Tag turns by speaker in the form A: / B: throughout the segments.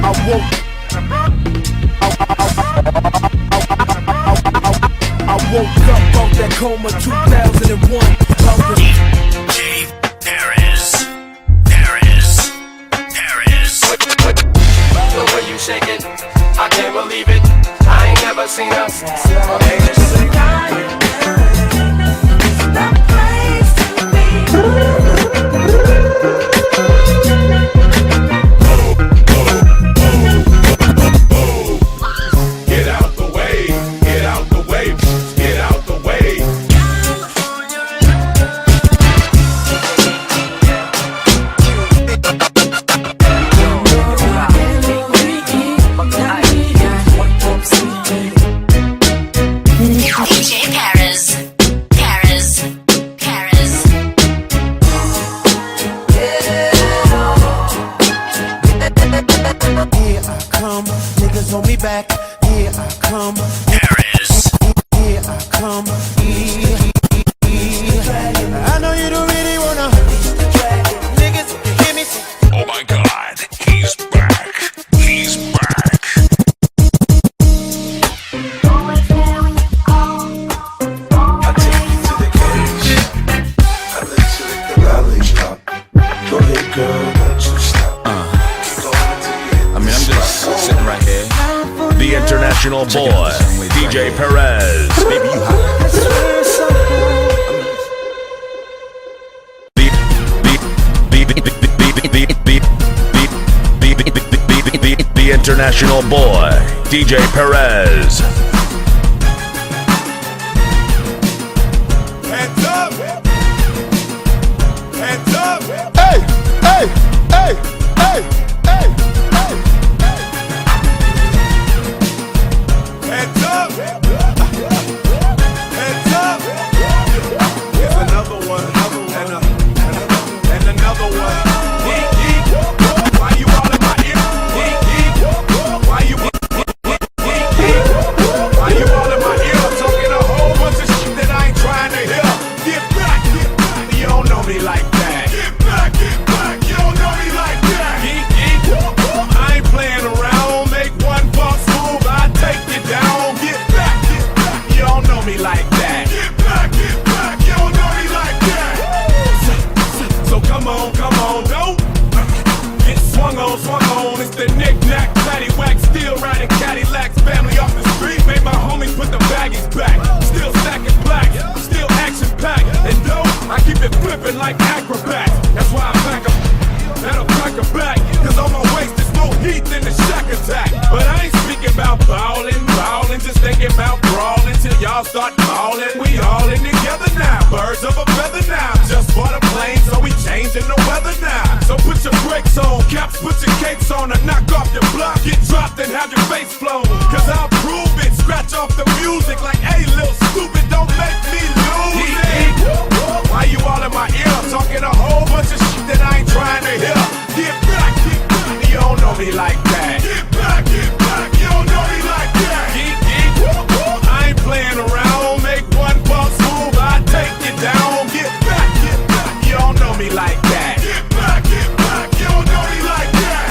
A: I woke up off that coma 2001.
B: The way you shake it, I can't believe it. I ain't never seen us. Get out the way, get out the way, get out the way.
C: DJ Paris.
D: Here I come, niggas hold me back. Here I come,
C: Paris.
D: here I come. I know you don't really wanna. Niggas, hear me say.
E: Oh my God, he's back. He's back.
F: I take you to the cage. I let you lick the lollipop. Go ahead, girl, don't you stop. Keep going until you hit
E: I mean, I'm just sitting right here.
G: The international boy, DJ Perez.
E: Baby, you hot.
G: The international boy, DJ Perez.
B: Hands up! Hands up!
D: Hey, hey, hey, hey, hey, hey.
B: Hands up! Hands up! Here's another one, and another one. Why you all in my ear? Why you all in my ear? Talking a whole bunch of shit that I ain't trying to hear. Get back, you don't know me like that. Get back, you don't know me like that. I ain't playing around. Make one false move, I take you down. Get back, you don't know me like that. Get back, you don't know me like that. So come on, don't get swung on. It's the knick-knack, paddywhack, still riding Cadillacs. Family off the street, made my homies put the baggies back. Still stacking black, still action-packed. And dope, I keep it flipping like acrobats. That's why I pack a that'll crack a back. Cause on my waist there's more heat than the Shack Attack. But I ain't speaking about ballin', just thinking about brawling till y'all start ballin'. We all in together now, birds of a feather now. Just bought a plane, so we changing the weather now. So put your brakes on, caps, put your capes on, and knock off your block. Get dropped and have your face flown. Cause I'll prove it, scratch off the music like, hey, little stupid, don't make me lose it. Why you all in my ear? Talking a whole bunch of shit that I ain't trying to hear. Get back, you don't know me like that. Get back, you don't know me like that. I ain't playing around. Make one false move, I take you down. Get back, you don't know me like that. Get back, you don't know me like that.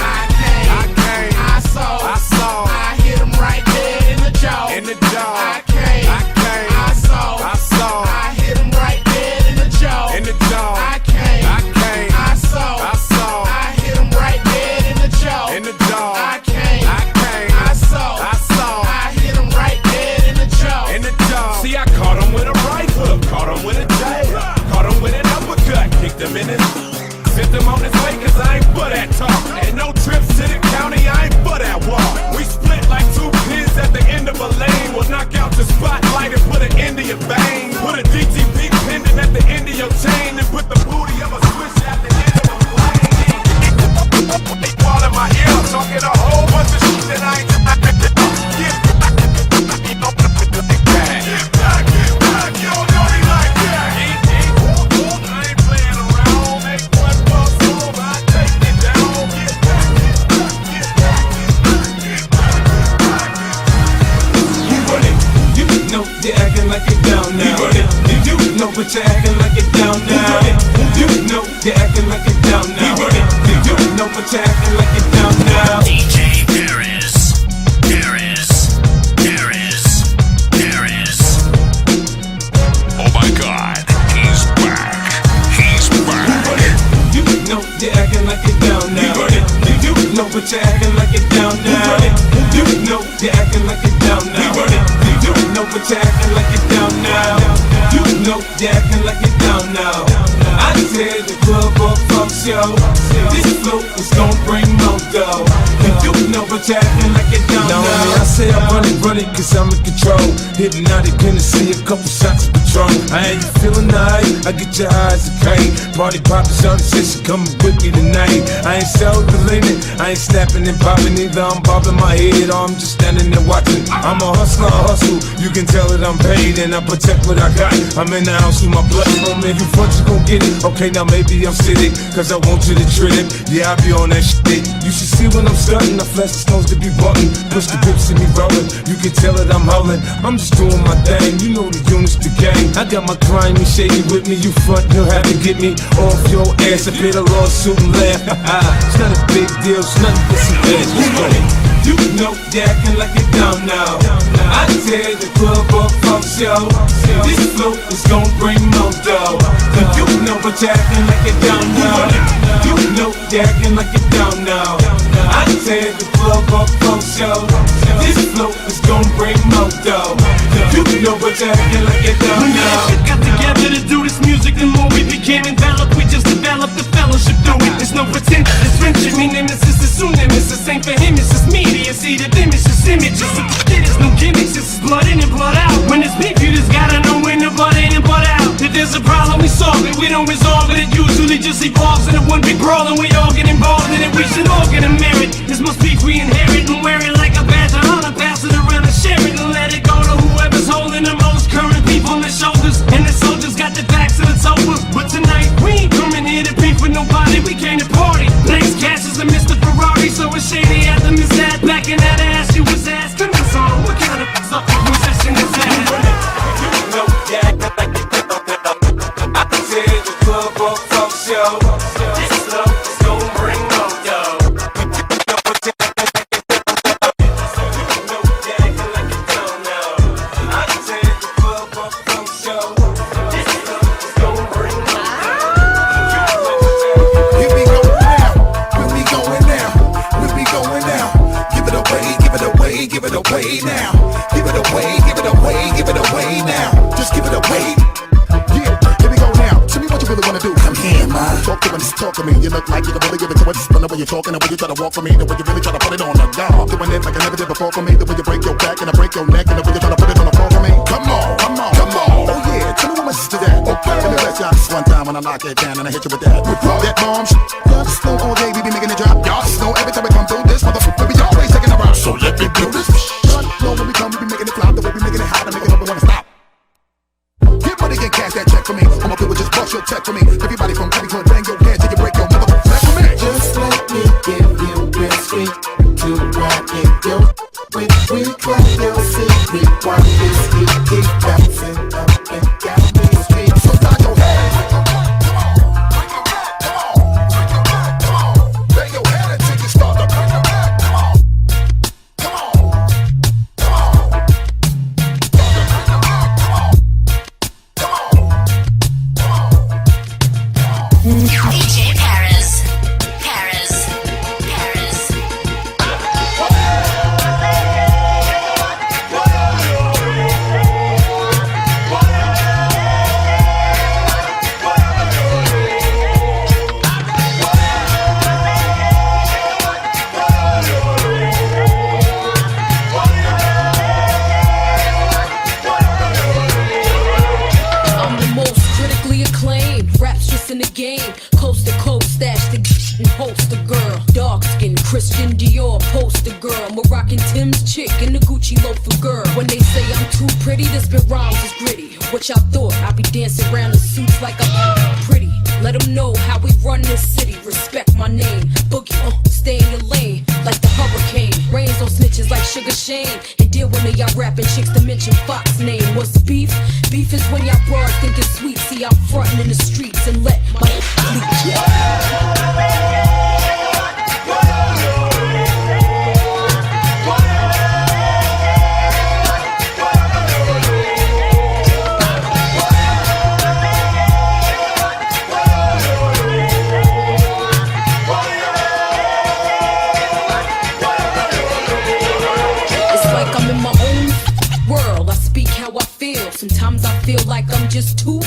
B: I came, I saw, I hit him right there in the jaw. I came, I saw, I hit him right there in the jaw. I came, I saw, I hit him right there in the jaw. I came, I saw, I hit him right there in the jaw. See, I caught him with a right hook, caught him with a jab, caught him with an uppercut, kicked him in his, sent him on his way, cause I ain't for that talk. And no trips to the county, I ain't for that walk. We split like two pins at the end of a lane. We'll knock out the spotlight and put an end to your bang. Put a DTP pendant at the end of your chain, and put the booty of a switch at the end of a plane. All in my ear, talking a whole bunch of shit that I ain't trying to get back, you don't know me like that. Get back, you don't know me like that. I ain't playing around. Make one false move, I take it down. but you're acting like it down now. You know you're acting like it down now. You know but you're acting like it down now. You know you're acting like it down now. I tear the club up, fuck show. This flow is gon' bring more dough. You know but you're acting like it down now. I say I run it cause I'm in control. Hypnotic Hennessy, a couple shots of Patron. I ain't feeling nice, I get your eyes okay. Party poppers on the session, coming with me tonight. I ain't self-deleting, I ain't snapping and popping either. I'm bobbing my head or I'm just standing there watching. I'm a hustler, I hustle, you can tell that I'm paid and I protect what I got. I'm in the house with my blood on me, you front you gon' get it. Okay, now maybe I'm sitting, cause I want you to trip. Yeah, I be on that shit. You should see when I'm stunting, I flash the stones to be button. Push the grips in me rolling, you can tell that I'm howling. I'm just doing my thing, you know the unit's the game. I got my grimy shady with me, you front, you'll have to get me off your ass. I paid a lawsuit and laugh. It's not a big deal, it's nothing but some ass. You know you're acting like it down now. I tear the club up, fuck show. This flow is gon' bring more dough. You know but you're acting like it down now. You know you're acting like it down now. I tear the club up, fuck show. This flow is gon' bring more dough. You know but you're acting like it down now.
H: We got together to do this music, the more we became enveloped, we just developed the fellowship through it. There's no pretend, it's friendship. Me nemesis is soon nemesis. Ain't for him, it's just me. See the image, it's images. There's no gimmicks, it's blood in and blood out. When it's beef, you just gotta know when the blood in and blood out. If there's a problem, we solve it. We don't resolve it. It usually just evolves into one big brawl, and we all get involved in it. We should all get a merit. This must beef we inherit and wear it like a badge of honor. Pass it around and share it and let it go to whoever's holding the most current beef on their shoulders. And the soldiers got their backs to the over. But tonight we ain't coming here to beef with nobody. We came to party. Blaze Cash is a Mr. Ferrari, so it's shady at the Miss Ad. Back in that ass, you was asking us on what kind of stuff musician is that?
B: You know you're acting like it down now. I tear the club up, fuck show. This love is gon' bring more dough. You know but you're acting like it down now. You know you're acting like it down now. I tear the club up, fuck show. This love is gon' bring more dough.
F: Here we go now, where we going now, where we going now. Give it away, give it away, give it away now. Give it away, give it away, give it away now. Just give it away. Yeah, here we go now. Tell me what you really wanna do. Come here, man. Talk to me, talk to me. You look like you can really give it to us. But the way you're talking, the way you try to walk for me, the way you really try to put it on the dog. Doing it like I never did before for me. The way you break your back and I break your neck, and the way you try to put it on the floor for me. Come on, come on, come on. Oh yeah, tell me what my sister that. Okay, let me let you out this one time when I knock it down and I hit you with that. That bomb shit. Snow all day, we be making it drop. Y'all snow every time we come through this motherfucker. We always taking a rock. So let me do this. Slow when we come, we be making it flop. The way we making it hot, and make it up and wanna stop. Get money and cash that check for me. All my people just bust your check for me. Everybody from Cleveland, bang your head till you break your motherfucker back for me.
D: Just let me give you real sweet to rock it, yo. With sweet like your secret, why this heat keep bouncing up and down the street.
F: So nod your head. Bang your head until you start to bring your back. Come on. Come on. Come on.
C: DJ Perez. Perez. Perez.
I: I'm the most critically acclaimed rapstress in the game. Coast to coast, stash the and host the girl. Dark skin, Christian Dior, poster girl. Moroccan Tim's chick and the Gucci loafer girl. When they say I'm too pretty, this spit rhymes is gritty. What y'all thought? I be dancing around in suits like I'm pretty. Let them know how we run this city. Respect my name. Boogie, stay in your lane like the hurricane. Rains on snitches like Sugar Shane. And deal when y'all rapping chicks to mention Fox name. What's beef? Beef is when y'all broads think it's sweet. See, I'm frontin' in the streets and let my leak. feel like I'm just too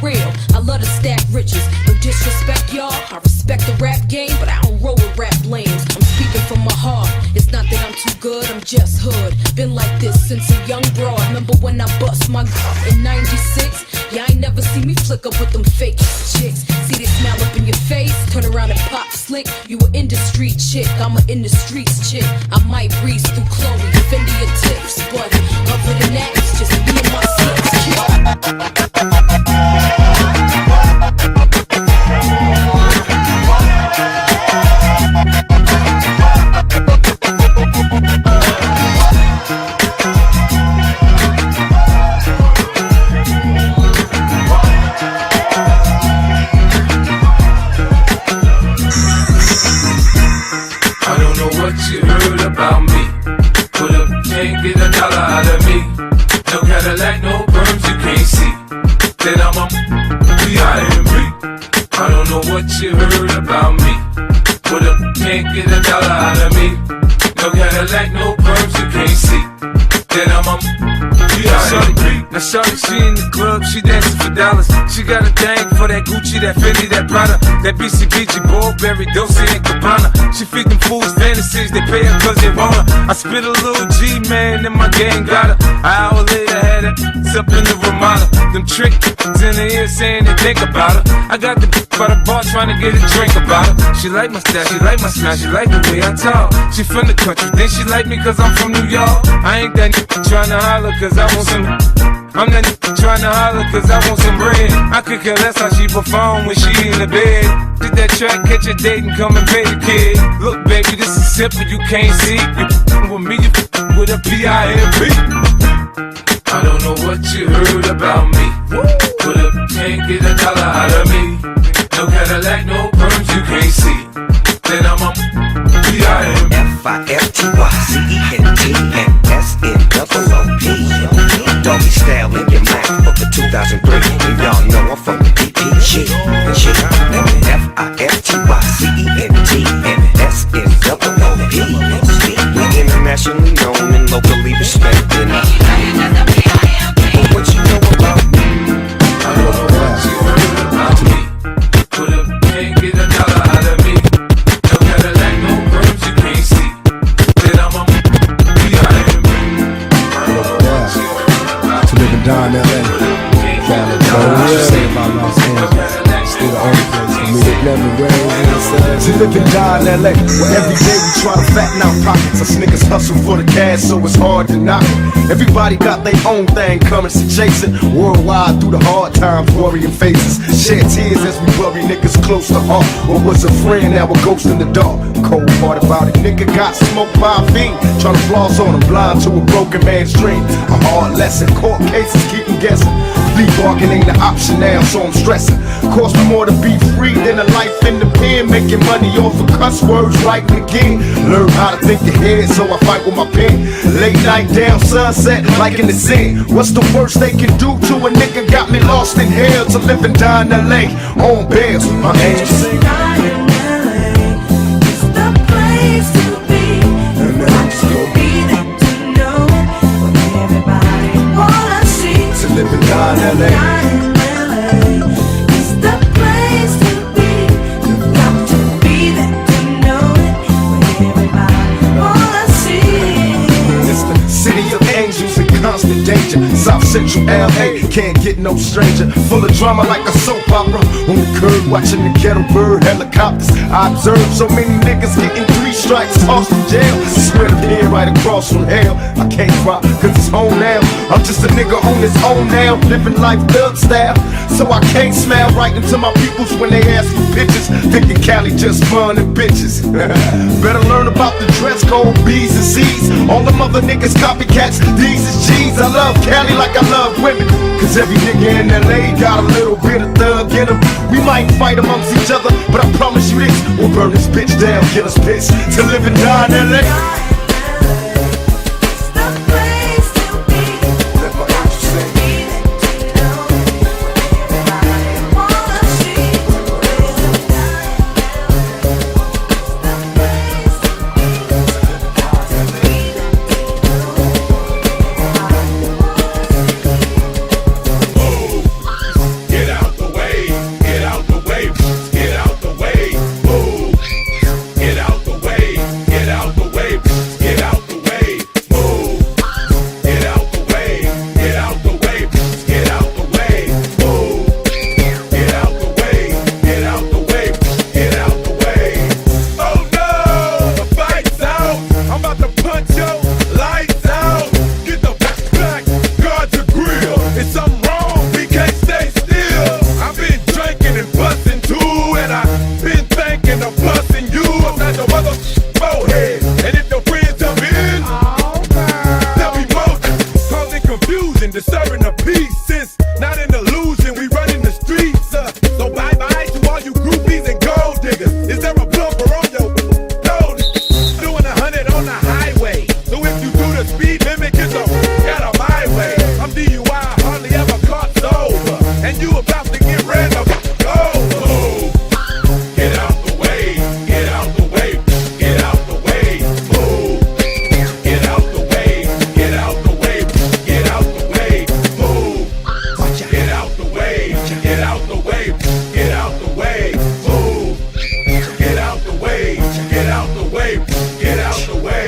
I: real. I love to stack riches, no disrespect, y'all. I respect the rap game, but I don't roll with rap lames. I'm speaking from my heart. It's not that I'm too good, I'm just hood. Been like this since a young broad. Remember when I bust my in 96? Yeah, I ain't never see me flick up with them fake chicks. See they smile up in your face, turn around and pop slick. You an industry chick, I'm a in the streets chick. I might breeze through Chloe, Fendi your tips, but other than that, it's just me and my slips,
H: you heard about me. Put up, can't get a dollar out of me. No Cadillac, no perms you can't see. Then I'm a now shorty, she in the club, she dancing for dollars. She got a thing for that Gucci, that Fendi, that Prada, that BCBG, Burberry, Dolce & Gabbana. She feed them fools fantasies, they pay her cause they want her. I spit a little G, man, and my gang got her. An hour later, had her up in the Ramada. Them trick in the ear saying they think about her. I got the by the bar trying to get a drink about her. She like my style, she like my smile, she like the way I talk. She from the country, then she like me cause I'm from New York. I ain't that trying to holler cause I want some. I'm that trying to holler cause I want some bread. I could care less how she perform when she in the bed. Did that track, catch a date and come and pay the kid. Look baby, this is simple, you can't see. You with me, you with a P-I-M-P. I don't know what you heard about me. Put up, can't get a dollar out of me. No Cadillac, no perms you can't see. Then I'm a P-I-M-P.
J: F-I-F-T-Y-C-E-N-T-N-S-N-O-O-P. Doggy style in your mouth for the 2003. And y'all know I'm from the DPG. F-I-F-T-Y-C-E-N-T-N-S-N-O-O-P. We internationally known and locally respected. What you know about me?
H: I don't know what you heard about me. Put up, can't get a dollar out of me. No Cadillac, no perms you can't see. Then I'm a P-I-M-P. I don't know what you heard about me.
A: To live and die in LA. Say about Los Angeles. Still the only place for me that never rains. To live and die in LA, where every day we try to fatten our pockets. Us niggas hustle for the cash, so it's hard to knock it. Everybody got their own thing coming, so chasing worldwide through the hard times, worrying faces. Shed tears as we bury niggas close to heart. What was a friend, now a ghost in the dark. Cold part about it, nigga got smoked by a fiend. Trying to floss on him, blind to a broken man's dream. A hard lesson, court cases keep him guessing. Plea bargain ain't an option now, so I'm stressing. Cost me more to be free than a life in the pen. Making money off of cuss words, writing again. Learn how to think ahead, so I fight with my pen. Late night down sunset, like in the Zen. What's the worst they can do to a nigga? Got me lost in hell to live and die in LA. On bails with my angels. Live and die in LA. It's the place to be. You've got to be there to know it. When everybody wanna see. It's the city of angels in constant danger. South Central LA can't get no stranger. Full of drama like a soap opera. On the curb watching the ghetto bird helicopters. I observe so many niggas getting 3 strikes, tossed to jail. Swear to be right across from hell. I can't cry cause it's home now. I'm just a nigga on his own now, living life thug style. So I can't smile right into my peoples when they ask for pictures. Thinking Cali just fun and bitches. Better learn about the dress code, B's and C's. All them other niggas copycats, these is G's. I love Cali like I love women. Cause every nigga in LA got a little bit of thug in him. We might fight amongst each other, but I promise you this, we'll burn this bitch down, get us pissed. To live and die in LA.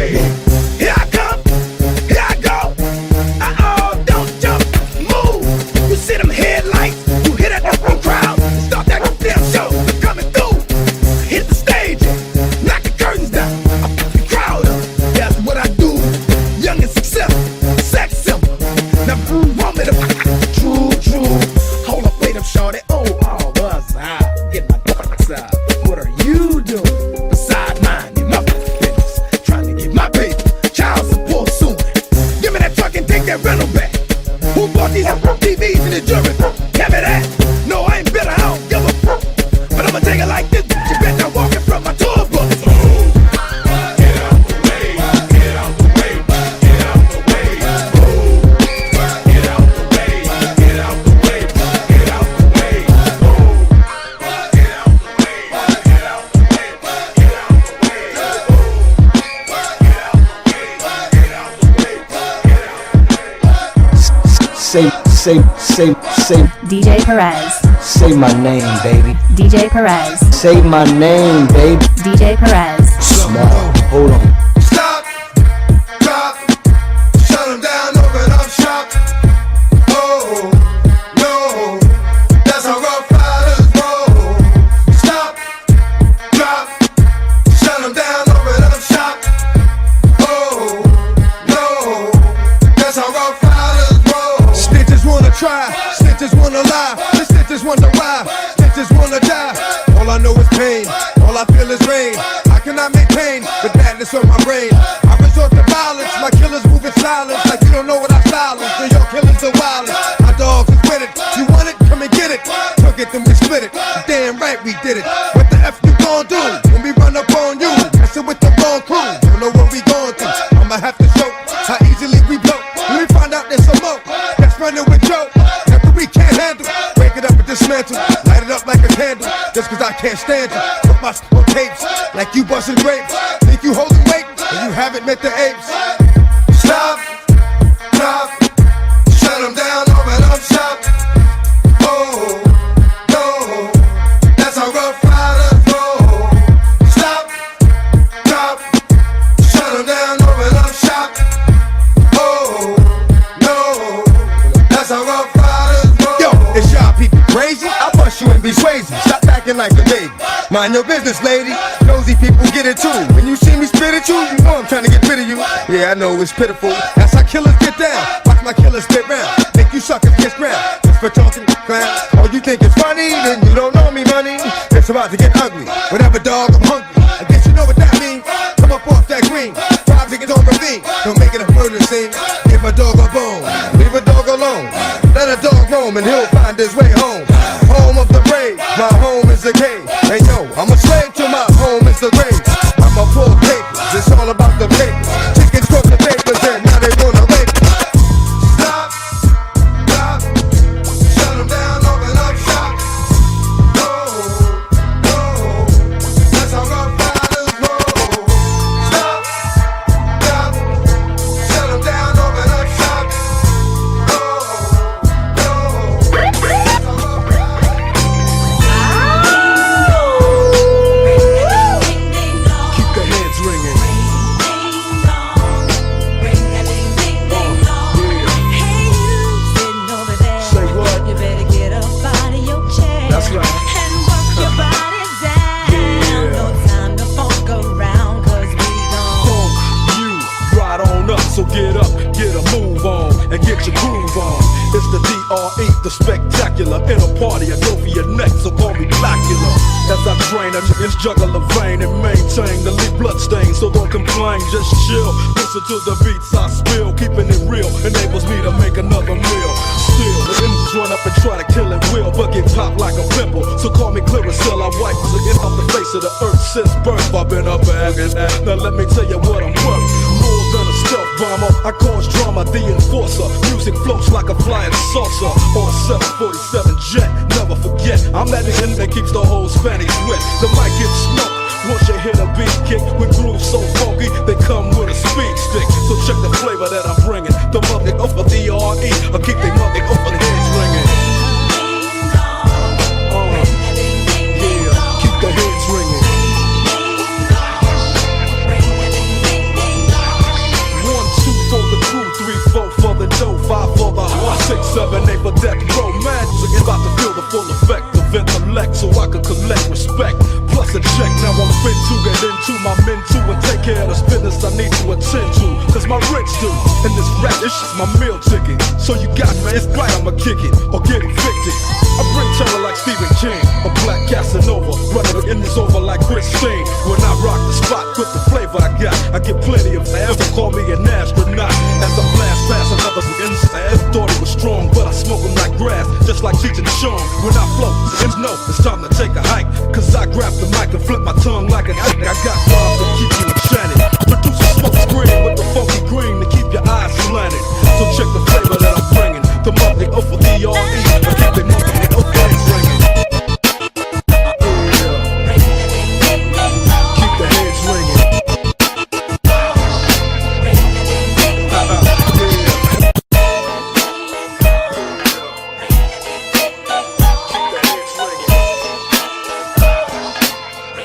B: Here I come, here I go. Uh-oh, don't jump, move. You see them headlights, you hit that from crowd. Start that damn show, I'm coming through. Hit the stage, knock the curtains down. I fuck the crowd up, that's what I do. Young and successful, sex simple. Now want me to true. Hold up, wait up, shorty. Oh, buzz, get my ducks out. What are you doing? Beside mine, in my business. Trying to get my baby, child support soon. Give me that truck and take that rental back. Who bought these TVs in the jury? Give me that. No, I ain't bitter, I don't give a fuck. But I'ma take it like this. You bet not walking from my tour bus. Get out the way, get out the way, get out the way. Get out the way, get out the way, get out the way. Get out the way, get out the way, get out the way.
K: Say,
L: DJ Perez.
K: say my name, baby.
L: DJ Perez.
K: Say my name, baby.
L: DJ Perez.
K: Small, hold on.
B: Stop, drop, shut them down, open up shop. Oh, no, that's how Rough Riders roll. Stop, drop, shut them down, open up shop. Oh, no, that's how Rough Riders roll. Snitches wanna try, snitches wanna lie, the snitches wonder why, snitches wanna die. All I know is pain, all I feel is rain. I cannot maintain the badness of my brain. I resort to violence, my killers move in silence. Like you don't know what I silence, so your killers are violent. My dogs is with it, you want it, come and get it. Took it, then we split it, damn right we did it. What the F you gon' do when we run up on you? Messing with the wrong crew, don't know what we going through. I'ma have to show how easily we blow. Let me find out there's some more that's running with Joe. After we can't handle, break it up and dismantle. Light it up like a candle, just cause I can't stand you. Put my on tapes, like you busting grapes. Think you holding weight, and you haven't met the apes. Stop, drop, shut them down, open up shop. Oh, no, that's how Rough Riders roll. Stop, drop, shut them down, open up shop. Oh, no, that's how Rough Riders roll. Yo, is y'all people crazy? I bust you and be swayzy. Stop acting like a baby. Mind your business, lady. Nosy people get it too. When you see me spit at you, you know I'm trying to get rid of you. Yeah, I know it's pitiful. That's how killers get down. Watch my killers spit round. Make you suckers get round. Just for talking clown. Oh, you think it's funny? Then you don't know me, money. It's about to get ugly. Whatever, dog, I'm hungry. I guess you know what that means. Come up off that green. 5 niggas on ravine. Don't make it a murder scene. Give a dog a bone. Leave a dog alone. Let a dog roam and he'll find his way home. Home of the brave. My home is the cave. Hey yo, I'm a slave to my home is the grave. I'm a full papers. It's all about the papers. Chickens broke the papers and now they wanna rape. Stop, stop, shut them down, open up shop. No, no, that's how Rough Riders roll. Stop, stop, shut them down, open up shop. No, no, that's how Rough Riders keep the heads ringing. Say what?
A: You better get up out of your chair.
B: That's right.
A: And work your body down.
B: Yeah.
A: No time to funk around, cause we gon'
B: Funk you right on up, so get up, get a move on, and get your groove on. It's the DRE, the spectacular. In a party, I go for your neck, so call me Blackula. As I train, I just juggle a vein and maintain the lead blood stain, so don't complain, just chill. Listen to the beats I spill, keeping it real enables me to make another meal. Still, the enemies run up and try to kill it will, but get popped like a pimple. So call me Clearasil, I wipe the skin off the face of the earth since birth. I've been up and now let me tell you what I'm worth. More than a stealth bomber, I cause drama, the enforcer. Music floats like a flying saucer on a 747 jet. Never forget, I'm that nigga that keeps the whole Spanish wet. The mic gets smoked once you hit a beat kick with grooves so funky they come with a speed stick. So check the flavor that I'm bringing. The mother of the DRE, I keep they mother over the heads ringing. Yeah, keep the heads ringing. 7-8 for death row magic. About to feel the full effect of intellect so I can collect respect. Plus a check, now I'm fin to get into my men too and take care of the business I need to attend to. Cause my rich do, and this rap, this shit's my meal ticket. So you got me, it's right, I'ma kick it or get evicted. I bring terror like Stephen King, a black Casanova, running in this over like Christine. When I rock the spot with the flavor I got, I get plenty of ass, so call me an astronaut. As I blast past another inside, thought it was strong, but I smoke them like grass, just like Cheech and Chong. When I float, it's no, it's time to take a hike, cause I grab the mic and flip my tongue like an hike. I got rhymes to keep you enchanted, produce a smoke screen with the funky green to keep your eyes slanted. So check the flavor that I'm bringing, the monthly O for the R.E. I keep it moving, the O.K. ringing. Keep the heads ringing.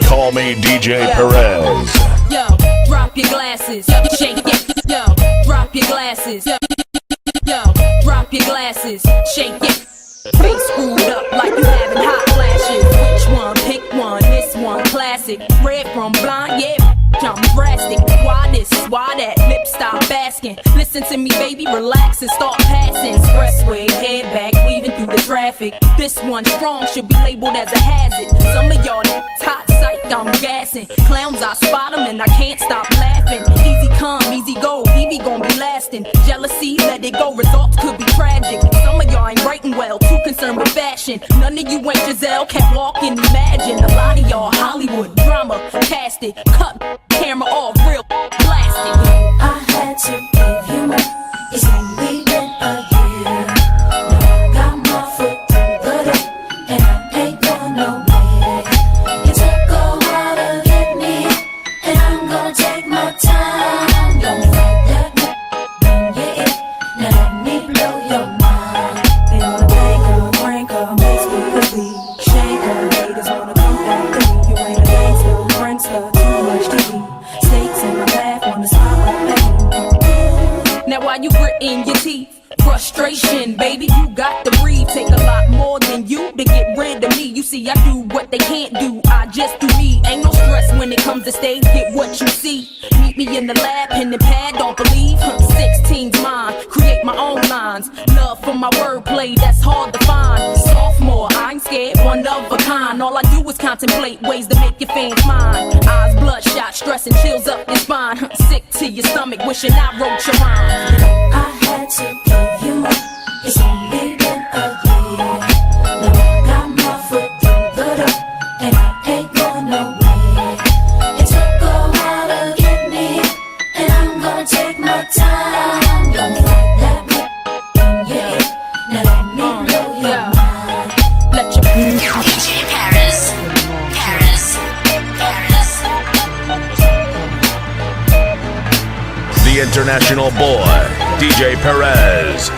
G: Call me DJ Perez.
I: Yo, drop your glasses, shake it. Yo, drop your glasses. Yo, drop your glasses, shake it. Face screwed up like you having hot flashes. Which one? Pick one. This one classic. Red from blind, yeah. I'm drastic. Why this? Why that? Lip stop basking. Listen to me, baby, relax and start passing. Expressway, head back, weaving through the traffic. This one strong should be labeled as a hazard. Some of y'all hot sight, I'm gassing. Clowns, I spot them and I can't stop laughing. Easy come, easy go, Evie gon' be lasting. Jealousy, let it go, results could be tragic. Some of y'all ain't writing well, too concerned with fashion. None of you ain't Giselle, can't walk and imagine. A lot of y'all Hollywood drama, cast it, cut camera off, real blasted.
A: I had to give you more. It's only been a year. Now I got my foot through the door, and I ain't going nowhere. It took a while to get me, and I'm gonna take my time. Don't fight that when you're it. Now let me blow your mind. They wanna break her, break her, makes me quickly shake her. Haters wanna come back to me. You ain't a gangster, prankster, too much TV. Snakes in my back, wanna stop my pain.
I: Now while you gritting your teeth, frustration, baby, you got to breathe. Take a lot more than you to get rid of me. You see, I do what they can't do, I just do me. Ain't no stress when it comes to stage, get what you see. Meet me in the lab, pen and pad, don't believe. 16's mine, create my own lines. Love for my wordplay, that's hard to find. Sophomore, I ain't scared, one of a kind. All I do is contemplate ways to make your fans mine. Eyes bloodshot, stress and chills up your spine. Sick to your stomach, wishing I wrote your rhyme.
A: I had to give you more. It's only been a year. Now I got my foot through the door, and I ain't going nowhere. It took a while to get me, and I'm gonna take my time. Don't fight that when you're it. Now let me blow your mind.
I: Let your
C: DJ Perez. Perez. Perez.
G: The international boy, DJ Perez.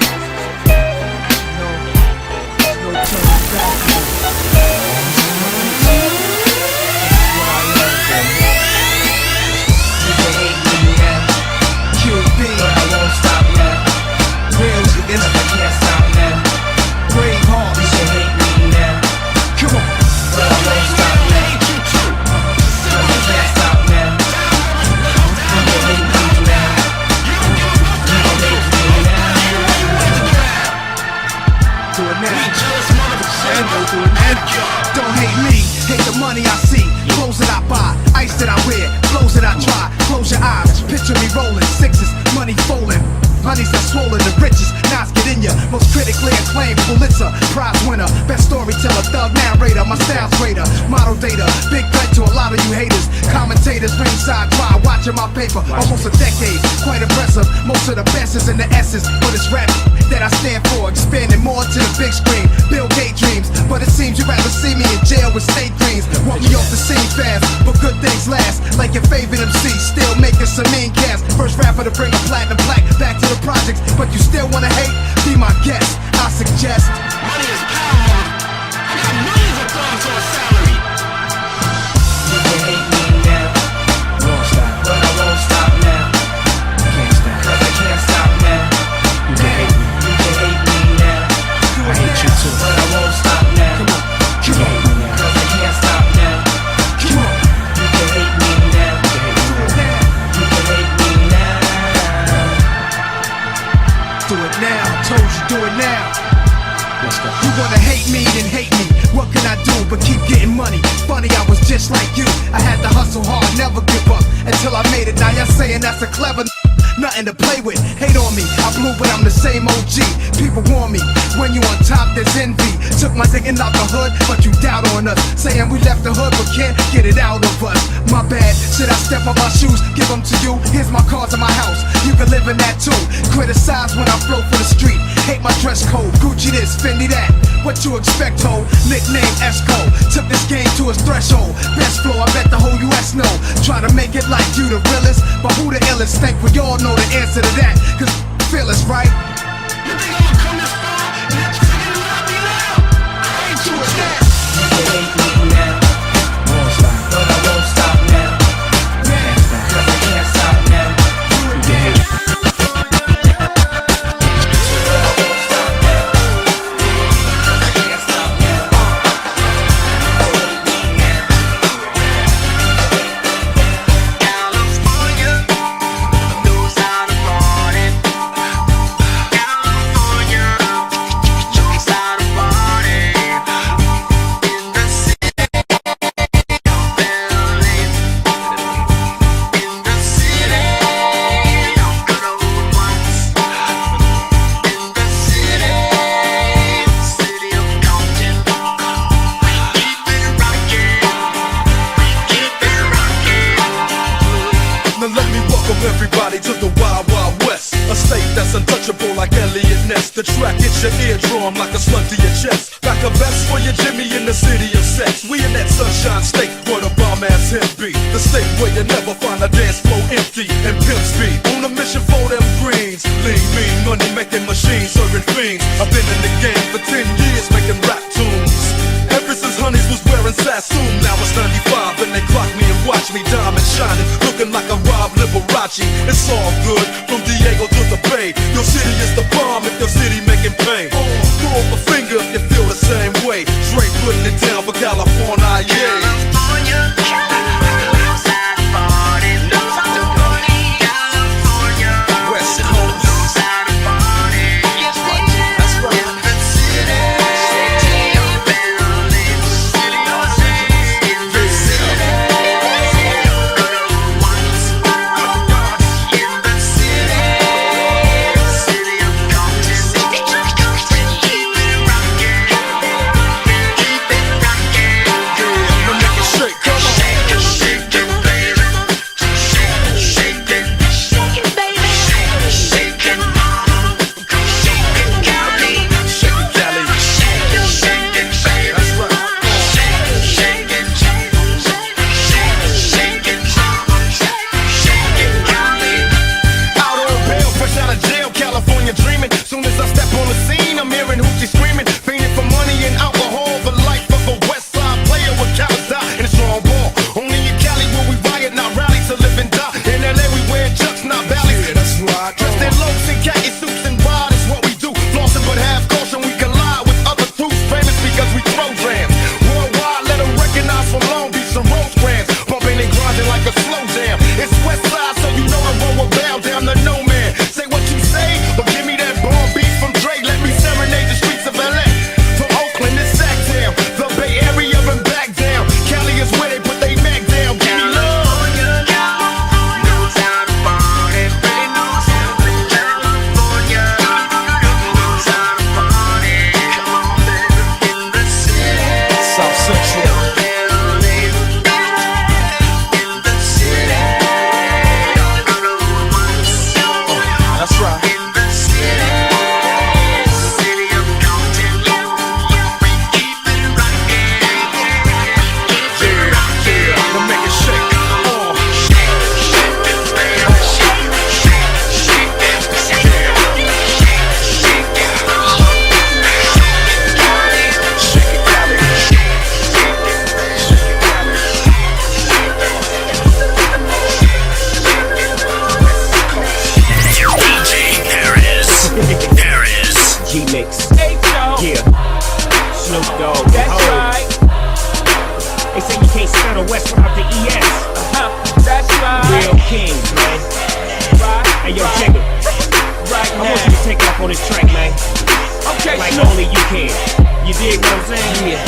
F: Don't hate me, hate the money I see. Clothes that I buy, ice that I wear, flows that I try. Close your eyes, picture me rolling sixes, money folding. Honeys that swollen the richest, Nas get in ya. Most critically acclaimed Pulitzer Prize winner, best storyteller, thug narrator, my style's greater. Model data, big threat to a lot of you haters. Commentators, ringside cry, watching my paper. Almost a decade, quite impressive. Most of the best is in the essence, but it's rap that I stand for. Expanding more to the big screen, Bill Gates dreams. But it seems you'd rather see me in jail with state dreams. Want me off the scene fast, but good things last. Like your favorite MC, still making some mean cash. First rapper to bring a platinum plaque back to the projects, but you still wanna hate? Be my guest, I suggest.
H: Money is power. I got millions of dollars on salary. You can hate me now, won't stop, but I won't stop now. I can't stop, 'cause I can't stop now. You can hate me now,
A: do it now. You wanna hate me, then hate me. What can I do but keep getting money? Funny, I was just like you. I had to hustle hard, never give up until I made it. Now you're saying that's a clever nothing to play with. Hate on me, I blew, but I'm the same OG. People warn me, when you on top, there's envy. Took my thinking out the hood, but you doubt on us. Saying we left the hood, but can't get it out of us. My bad, should I step on my shoes, give them to you? Here's my cards in my house, you can live in that too. Criticize when I flow for the street. Hate my dress code, Gucci this, Fendi that. What you expect, ho? Nickname Esco. Took this game to its threshold. Best flow, I bet the whole US know. Try to make it like you the realest, but who the illest? Think we all know the answer to that. Cause feel us, right? You think I'ma come this far and have to sit and love me now? I ain't doing that. You can hate me now, won't stop, but I won't stop now. Man, cause I can't stop now. You can hate me.
B: The track hits your eardrum like a slug to your chest. Like a vest for your Jimmy in the city of sex. We in that sunshine state where the bomb ass him be. The state where you never find a dance floor empty and pimp speed. On a mission for them greens. Lean, mean, money making machines, serving fiends. I've been in the game for 10 years making rap tunes. Ever since Honeys was wearing Sassoon. Now it's 95 and they clock me and watch me diamond shining, looking like a Rob Liberace. It's all good from Diego to the Bay. Your city is the bomb if your city making pain. Throw up a finger if you feel the same way. Straight putting it down for California, yeah. West Coast.
H: Hey yo, check it. Right. right now. I want you to take off on this track, man. Okay, like only you can. You dig what I'm saying? Yeah.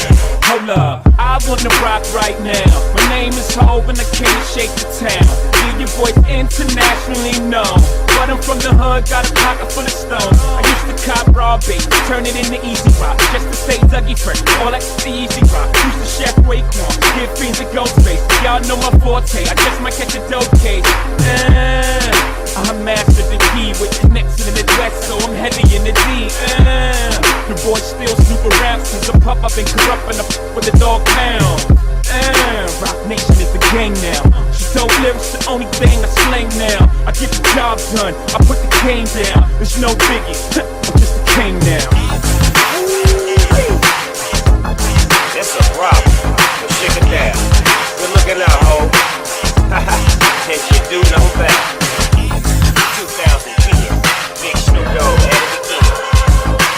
H: Hold up, I wanna rock right now. My name is Hov and I came to shake the town. Hear your voice internationally known. But I'm from the hood, got a pocket full of stones. I used to cop raw bait, turn it into easy rock. Just to stay Dougie fresh, all that the easy rock. Used to chef Raekwon, give fiends a ghost face. Y'all know my forte, I just might catch a dope case. I mastered the key with connects in the Midwest, so I'm heavy in the D. The boy still super raps, since a pup I've been corrupt and I with the dog pound. Rock Nation is the gang now. She dope lyrics, the only thing I slang now. I get the job done, I put the cane down. There's no biggie, I'm just a king now.
J: It's a problem, but shake it down. Good looking out, ho. And you do know that. 2010, Big Snoop Dogg at it again.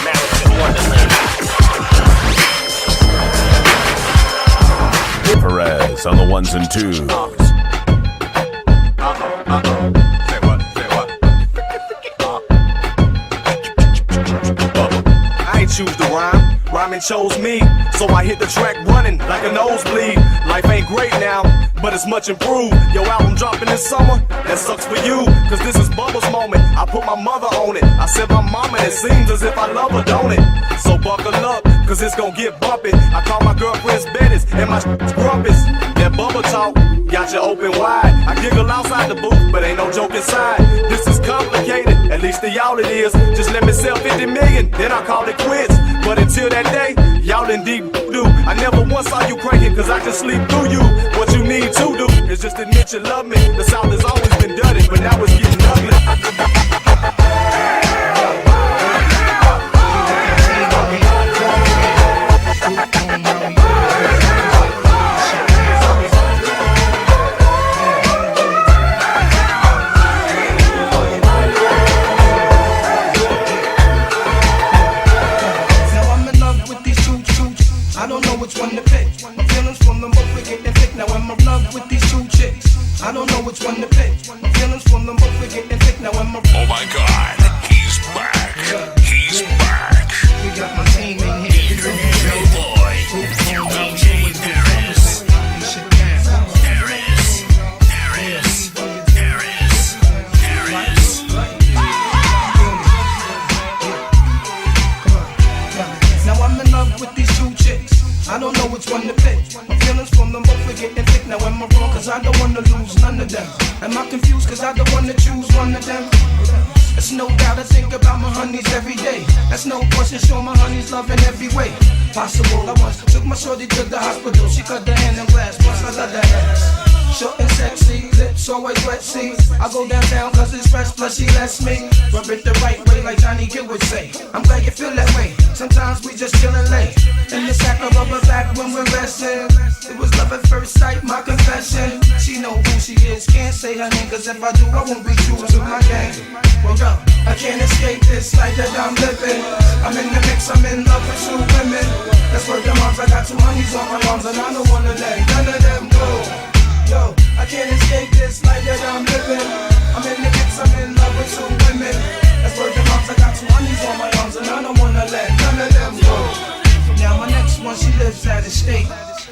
J: Malice in Wonderland.
G: Perez on the ones and twos.
B: Say what? I ain't choose the rhyme, rhyming chose me. So I hit the track running like a nosebleed. Life ain't great now, but it's much improved. Your album dropping this summer, that sucks for you. Cause this is Bubba's moment, I put my mother on it. I said my mama, it seems as if I love her, don't it? So buckle up, cause it's gon' get bumpy. I call my girlfriend's Bettis and my grumpus. That Bubba talk got you open wide. I giggle outside the booth, but ain't no joke inside. This is complicated, at least to y'all it is. Just let me sell 50 million, then I call it quits. But until that day, y'all in deep do. I never once saw you cranking, cause I can sleep through you. What you need to do is just admit you love me. The South has always been dirty, but now it's getting ugly.
M: Which one to pick? My feelings from them both are getting thick. Now I'm in love with these two chicks. I don't know which one to pick. My feelings from them both are getting thick. Now I'm
E: Oh my God, he's back. He's back.
M: We got my team in here.
E: Yo boy, DJ Perez.
M: Now I'm in love with these two chicks. I don't know which one to pick. My feelings from them both are getting thick. Now am I wrong? Cause I don't wanna lose none of them. Am I confused? Cause I don't wanna choose one of them. There's no doubt I think about my honeys every day. That's no question, show my honeys love in every way possible. I once took my shorty to the hospital. She cut the hand in glass, plus I love that ass. Short and sexy, lips always wet, see. I go downtown cause it's fresh, plus she lets me rub it the right way like Johnny Gill would say. I'm glad you feel that way. Sometimes we just chillin' late in the sack of rubber back when we're resting. It was love at first sight, my confession. She know who she is, can't say her name, cause if I do, I won't be true to my game. Well, yo, I can't escape this life that I'm living. I'm in the mix, I'm in love with two women. That's where the moms, I got two honeys on my arms, and I don't wanna let none of them go. Yo, I can't escape this life that I'm living. I'm in the mix, I'm in love with two women. That's where the moms, I got two honeys on my arms, and I don't wanna let none of them go. Now my next one, she lives out of state.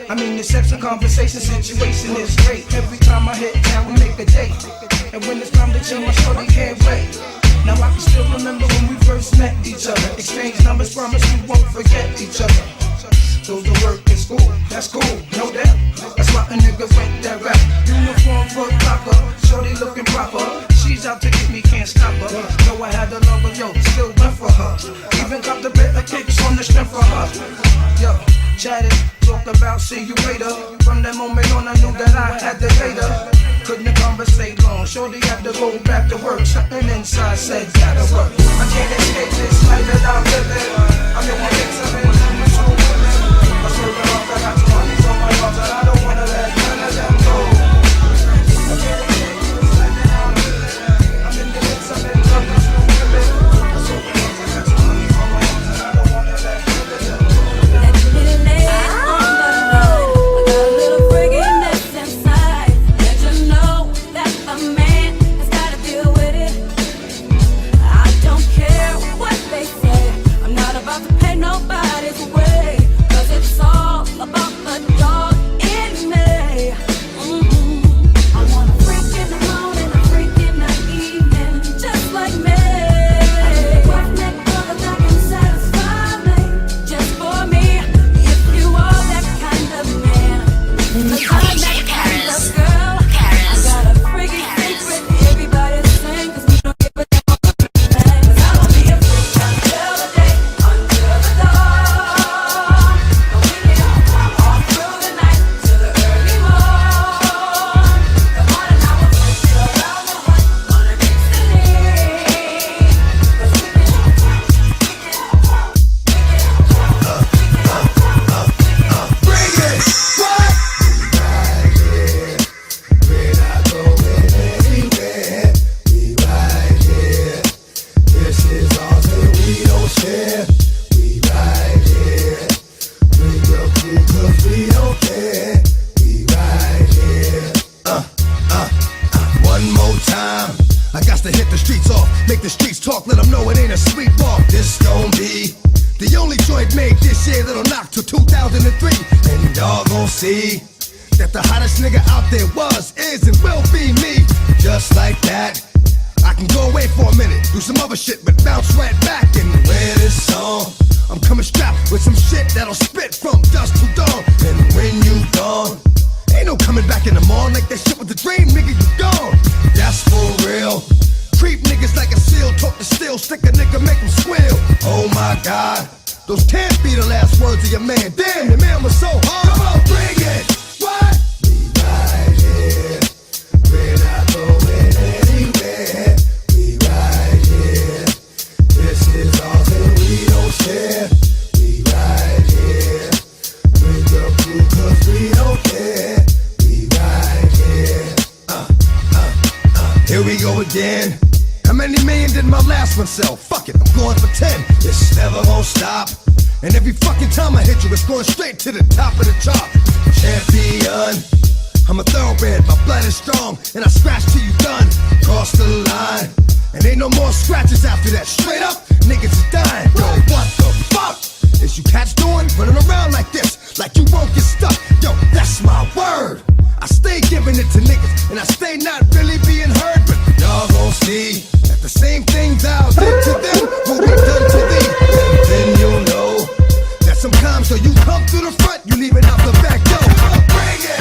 M: I mean, the sex and conversation situation is great. Every time I hit town, we make a date. And when it's time to chill, my shorty can't wait. Now I can still remember when we first met each other. Exchange numbers, promise we won't forget each other. Go to work in school, that's cool, no doubt. That's why a nigga went that rap. Uniform for proper, shorty looking proper. She's out to get me, can't stop her. Know I had a lover, yo, still went for her. Even got the bit of kicks on the strength for her. Yo, chatted, talked about see you later. From that moment on, I knew that I had to hate her. Couldn't conversate long, shorty had to go back to work. Something inside said gotta work. I can't escape this life that I'm living. I'm in the mix, I'm in love with two women. I swear to God, I got two honeys on my arms, and I don't wanna let none of them go. I can't escape this life that I'm living. I'm in the mix, I'm in love with two women. I swear to God, I got two honeys on my arms, and I don't wanna let none of them go.
N: That little lady on the line, I got a little friggin' inside. Let you know that a man has gotta deal with it. I don't
F: to hit the streets off, make the streets talk, let them know it ain't a sweet walk. This gon' be the only joint made this year that'll knock till 2003. And y'all gon' see that the hottest nigga out there was, is, and will be me. Just like that, I can go away for a minute, do some other shit, but bounce right back and wear this song. I'm coming strapped with some shit that'll spit from dusk to dawn. And when you gone, ain't no coming back in the morning. Like that shit with the dream, nigga, you gone. That's for real. Creep niggas like a seal, talk to steel, stick a nigga, make him squeal. Oh my God, those can't be the last words of your man. Damn, your man was so hard. Come on, bring it. What? We right here. We're not going anywhere. We right here. This is all that we don't share. We right here. Bring the crew 'cause we don't care. We right here. Here we go again. How many million did my last one sell? Fuck it, I'm going for 10. It's never gonna stop. And every fucking time I hit you, it's going straight to the top of the chart. Champion, I'm a thoroughbred, my blood is strong, and I scratch till you done. Cross the line, and ain't no more scratches after that. Straight up, niggas is dying. Yo, what the fuck is you cats doing? Running around like this, like you won't get stuck. Yo, that's my word. I stay giving it to niggas, and I stay not really being heard, but y'all gon' see that the same things I did to them will be done to thee. And then you'll know that sometimes so you come through the front, you leave it out the back door. Bring it!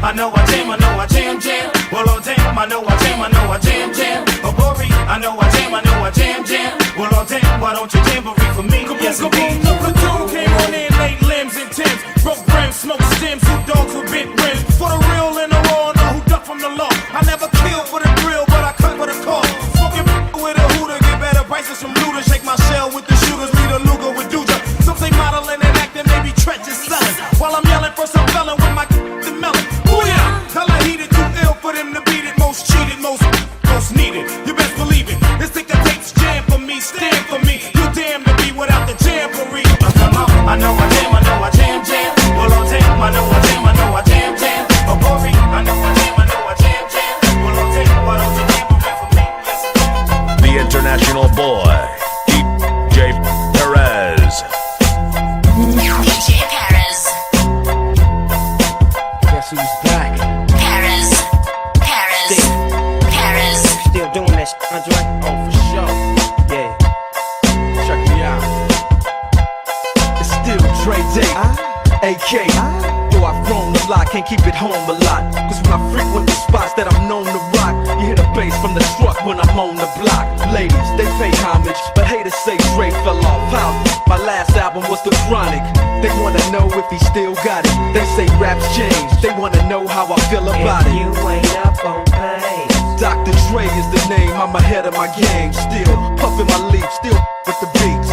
H: I know I jam, jam. Well, oh damn, I know I jam, jam. Oh, Bori, I know I jam, jam. Well, oh damn, why don't you jamboree for me? Yes, kaboom, the platoon came on in, laid limbs and Timbs. Broke rims, smoked stems, who dogs with big rims. For the real and the raw, know who duck from the law. I never kill for the thrill, but I cut for the call. Smoking with a hooter, get better prices from looters. Shake my shell with the shooters, lead a Luger with Duja. Some say modeling and acting, maybe treacherous selling. While I'm yelling for some felon with my the melon. Color heated, too ill for them to beat it. Most cheated, most needed. You best believe it. This ticker takes jam for me, stand for me. You damn to be without the jamboree. Come on, I know I jam, jam. Well, oh damn, I know I jam, jam. Oh, Bori, I know I jam, jam. Well, oh damn, why don't you jamboree for me? Yes.
G: The international boy, DJ Perez.
C: DJ Perez.
M: Guess who's back?
C: Perez.
J: Still doing that shit, Andre?
M: Oh, for sure. Yeah. Check me out.
O: It's still Dre Day, AK. Though I've grown a lot, can't keep it home a lot. Cause when I frequent the spots that I'm known to rock, you hear the bass from the truck when I'm on the block. Ladies, they pay homage, but haters say Dre fell off. How? My last album was The Chronic. They wanna know if he still got it. They say raps change, they wanna know how I feel about it.
J: You ain't up on pain.
O: Dr. Dre is the name, I'm ahead of my game. Still puffin' my leaf, still with the beats.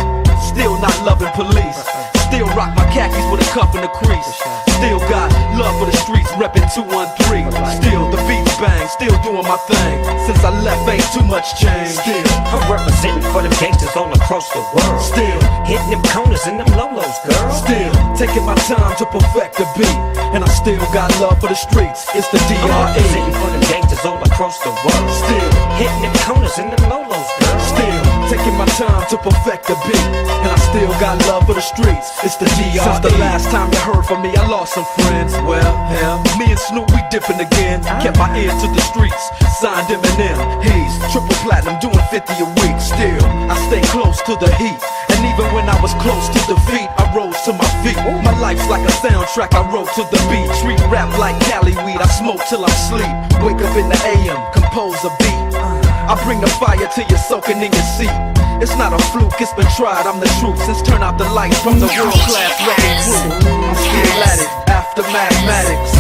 O: Still not loving police. Still rock my khakis with a cuff and a crease. Still got love for the streets, reppin' 213. Still the beats bang, still doing my thing. Since I left, ain't too much change. Still
J: I'm representing for them gangsters all across the world.
O: Still
J: hitting them corners and them lolos, girl.
O: Still taking my time to perfect the beat. And I still got love for the streets. It's the DRE.
J: I'm representing for them gangsters all across the world.
O: Still
J: hitting them corners and them lolos, girl.
O: Still taking my time to perfect the beat. And I still got love for the streets. It's the DRE. Since the last time you heard from me, I lost some friends. Well, hell, me and Snoop, we dipping again. Kept my ear to the streets. Signed Eminem. He's triple platinum, doing 50 a week. Still, I stay close to the heat. And even when I was close to defeat, I rose to my feet. My life's like a soundtrack, I wrote to the beat. Street rap like Cali weed, I smoke till I sleep. Wake up in the AM, compose a beat. I bring the fire till you're soaking in your seat. It's not a fluke, it's been tried, I'm the truth. Since turn out the lights from the world-class wrecking crew, I'm still at it, after mathematics.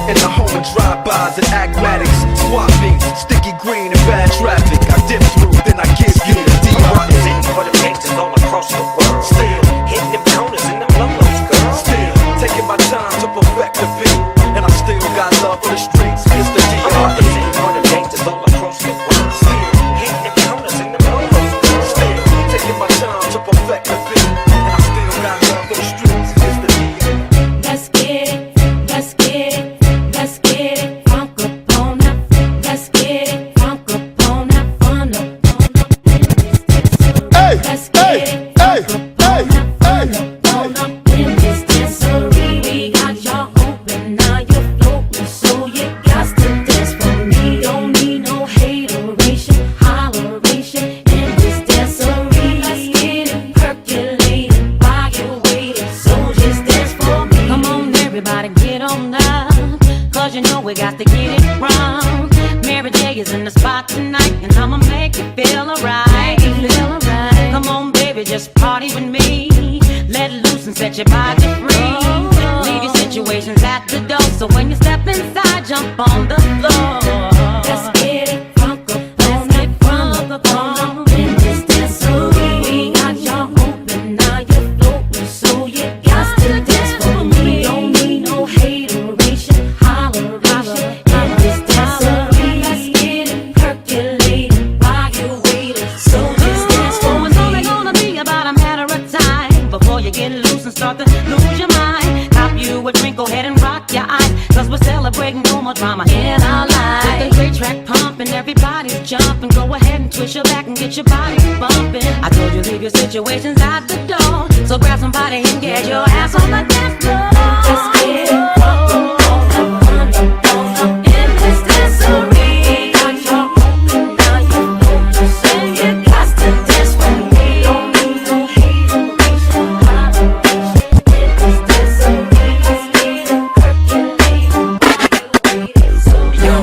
O: In the home of drive-bys and acmatics, swap meets, sticky green and bad traffic. I dip through, then I give you the
J: Representing for the gangsters all across the world. Still hitting them corners in them lolos, girl.
O: Still taking my time to perfect the beat, and I still got love for the streets. It's the DR.
J: Representing for the gangsters all across the world. Still hitting them corners in them lolos, girl.
O: Still taking my time to perfect the beat, and I still got love for the streets. It's the DR.
N: Let's get it, let's get it, let's get it, funk up on that. Let's get it, funk up on that, fun up on that.
F: Hey,
N: Let's get it,
F: hey, hey, hey.
N: fun up in this dancery. We got y'all open, now you're floating, so you got to dance for me. Don't need no hateration, holleration in this dancery. Let's get it percolating while you're waiting, so just dance for me. Come on, everybody, get on now, cause you know we got to get it wrong. Mary J is in the spot tonight, and I'ma make you feel alright. Come on, baby, just party with me. Let loose and set your body free. Leave your situations at the door, so when you step inside, jump on the floor. Let's get it, funk up on it, funk up on in this dancery. We got y'all open, now you're floating, so you got to dance for me. Don't need no hateration, holleration in this dancery. Let's get it percolating while you're waiting, so just dance for me. It's only gonna be about a matter of time before you get loose and start to lose your mind. Cop you a drink, go ahead and rock your eyes, cause we're celebrating no more drama in our lives. With the great track pumping, everybody's jumping. Go ahead and twist your back and get your body bumping. I told you leave your situations at the door, so grab somebody and get your ass on the dance floor. Let's get it on in this dancery. Got y'all open, now you're open, so you got to dance for me. Don't need no hateration, holleration in this dancery. Let's get it percolating, so you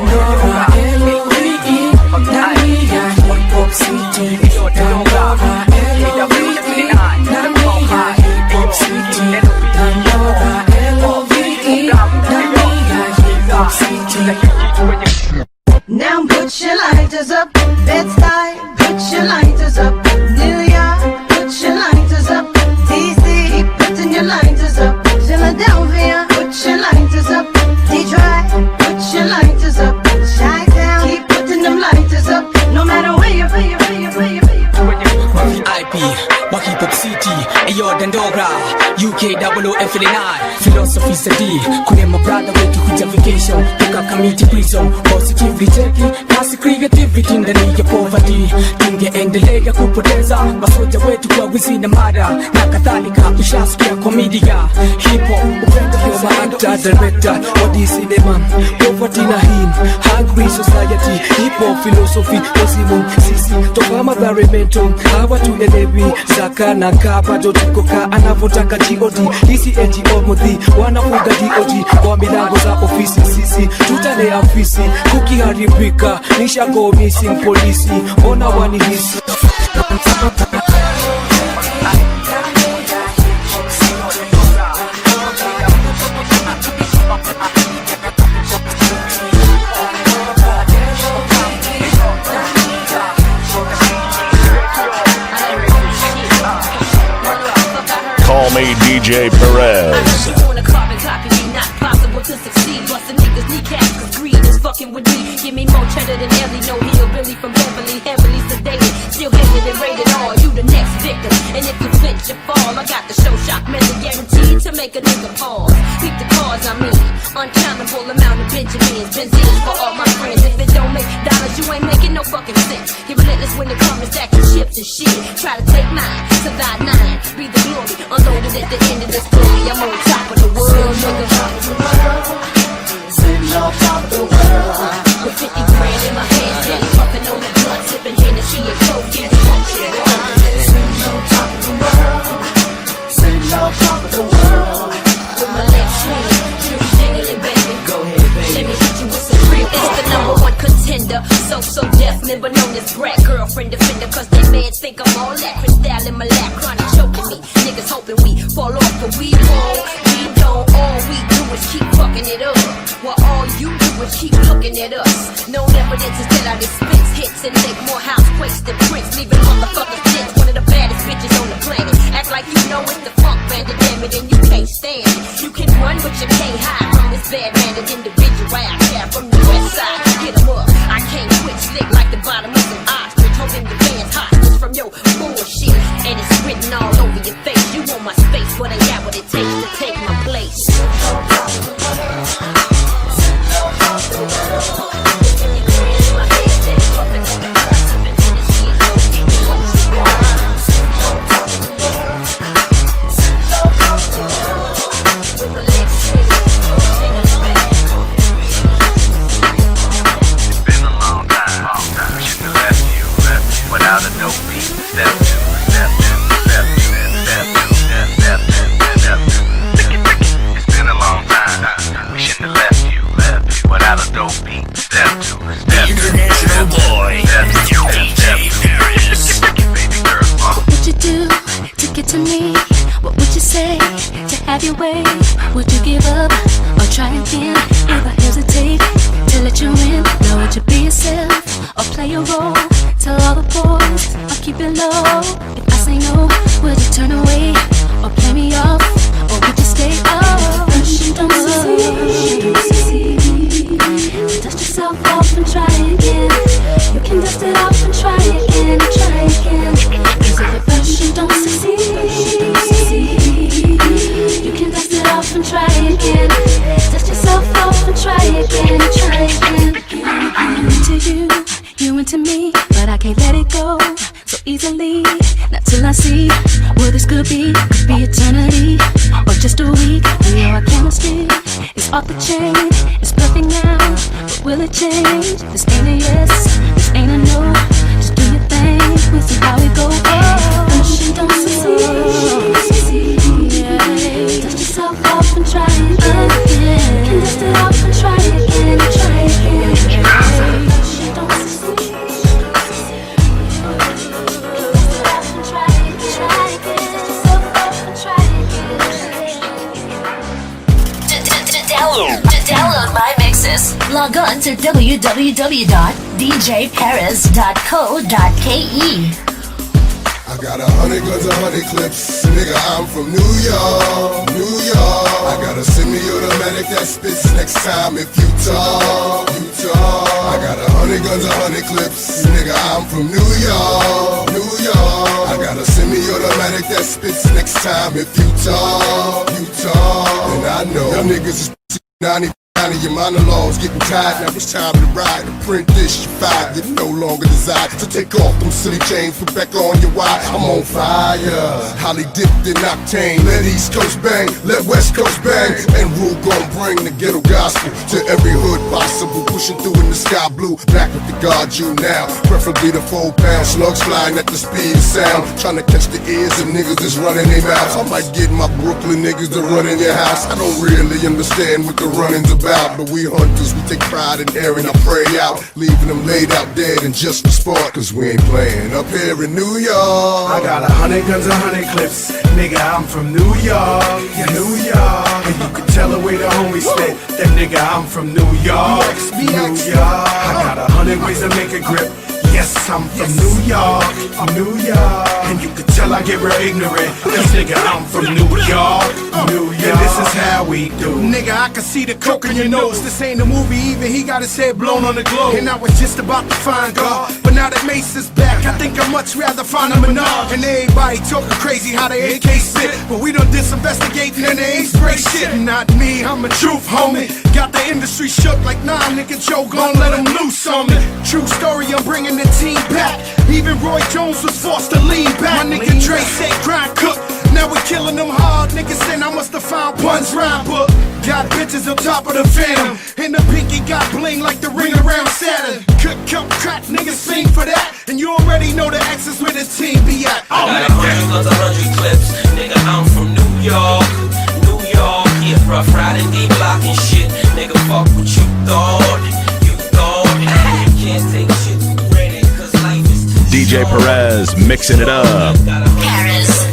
A: Now put your lighters up, Bed-Stuy, put your lighters up, New York, put your lighters up, DC, keep putting your lighters up, Philadelphia, put your lighters up, Detroit, put your lighters up, Chi-Town, keep putting them lighters up, no matter where you.
P: IP, Waki Pop City, Ayo Dandora, UK WF9, Philosophy Sadi, Kune my brother way to kuja vacation, Toka community prison, positively checking, kasi creativity ndani ya poverty, tungeendelea kupoteza, masoja wetu kwa wizi na mada, na kadhalika ushasikia komedia, hip hop, upenda kwa actor, director, wadi cinema, poverty na him, hungry society, hip hop philosophy, wazimu, sisi, toka madhare mental, hawa tuelewi, zaka na kapa, jotukoka, anavotaka G.O.D, DC NGO mudhi, wanafuga D.O.G, kwa milango za ofisi, sisi, tutale afisi, kukiharibika, nisha go missing polisi, ona wanihisi.
G: Call me DJ Perez.
N: On a carbon copy, not possible to succeed. Bustin' niggas kneecaps, cause greed is fucking with me. Give me more cheddar than Ellie, no hillbilly from Beverly, heavily sedated, still hated and rated all. You the next victim, and if you flinch, you fall. I got the show shock method guaranteed to make a nigga pause. Keep the cars, I mean, uncountable amount of Benjamins, Benzines for all my friends. If it don't make dollars, you ain't making no fucking sense. You're relentless when it comes to stacking chips and shit. Try to take mine, survive 9, be the glory. Unloaded at the end of the story, I'm on top of the world, nigga.
A: Sitting on top of the world.
N: With 50 grand in my hand, steady puffing on that blunt, sipping Hennessy and coke, getting function.
A: Sitting on top of the world. Sitting on top of the world.
N: With my legs swinging, true jiggling, baby. Go ahead, baby. Let me hit you with some real. It's the #1 contender, so deaf, member known as Brat, girlfriend defender, cause they mad think I'm all that. Crystal in my lap, chronic choking me. Niggas hoping we fall off, but we won't. We don't. All we do is keep fucking it up. While all
Q: evidence is that I dispense hits and make more housequakes than Prince, leaving motherfuckers dense. One of the baddest bitches on the planet. Act like you know it's the funk bandit, damn it, and you can't stand it. You can run, but you can't hide from this bad-mannered individual I care from the west side. Get 'em up. I can't quit slick like the bottom of an ostrich, holding the fans hostage from your bullshit, and it's written all over your face. You want my space, but ain't got what it takes to take my place.
R: Without a dope beat, step two, step two, step two, step two, step two, step two. It's been a long time. We shouldn't have left you without a dope beat. Step two, step two,
E: International boy, DJ Paris.
R: Baby girl,
N: What would you do to get to me? What would you say to have your way? Would you give up or try again? If I hesitate to let you in, now would you be yourself or play your role? Tell all the boys I'll keep it low. If I say no, would you turn away or play me off? Or would you stay up? First you don't succeed. Dust yourself off and try again. You can dust it off and try again, try again. Cause if at first you don't succeed, you can dust it off and try again. Dust yourself off and try again, try again. I'm into you, you into me, but I can't let it go so easily. Not till I see what this could be eternity or just a week. We know our chemistry is off the chain. It's perfect now, but will it change? This ain't a yes, this ain't a no. Just do your thing, we'll see how it goes. First you don't succeed, dust yourself off and try again. You can dust it off and try again, try again. First you don't succeed.
C: To download my mixes, log on to www.djperez.co.ke.
F: I got 100 guns, 100 clips. Nigga, I'm from New York, New York. I got a semi-automatic that spits next time if you talk, you talk. I got 100 guns, 100 clips. Nigga, I'm from New York, New York. I got a semi-automatic that spits next time if you talk, you talk. And I know y'all niggas is 90. Your monologues getting tired, now it's time to ride. To print this, you fired, you no longer desire. So take off them silly chains, put back on your wire. I'm on fire, highly dipped in octane. Let East Coast bang, let West Coast bang. And Rule gon' bring the ghetto gospel to every hood possible. Pushing through in the sky blue, black with the guard you now. Preferably the 4-pound slugs flying at the speed of sound. Trying to catch the ears of niggas that's running their mouths. I might get my Brooklyn niggas to run in your house. I don't really understand what the running's about. But we hunters, we take pride in airing our prey out, leaving them laid out dead and just for sport. Cause we ain't playing up here in New York.
B: I got 100 guns, 100 clips. Nigga, I'm from New York, New York. And you can tell the way the homies spit. That nigga, I'm from New York, New York. I got 100 ways to make a grip. Yes, I'm from New York, New York. And you can tell I get real ignorant. Cause nigga, I'm from New York, New York. And this is how we do. Nigga, I can see the coke in your nose. This ain't a movie even, he got his head blown on the globe. And I was just about to find God, but now that Mace is back, I think I'd much rather find a Menard. And everybody talking crazy how they AK spit, but we done disinvestigating and they ain't spray shit. Not me, I'm a truth homie. Got the industry shook like nah, nigga, Joe gon' let him loose on me. True story, I'm bringing the team back. Even Roy Jones was forced to lean back. My nigga Dre said grind cook. Now we killing them hard, niggas saying I must have found Pun's rhyme book. Got bitches on top of the Phantom, and the pinky got bling like the ring around Saturn. Cook, crack, niggas sing for that, and you already know the X is where the team be at.
S: I got 100 guns, 100 clips, nigga, I'm from New York, New York. Yeah, rough riding, D block and shit, nigga, fuck what you thought, you can't take shit for granted, cause life is too
G: DJ Perez mixing it up.
C: Paris.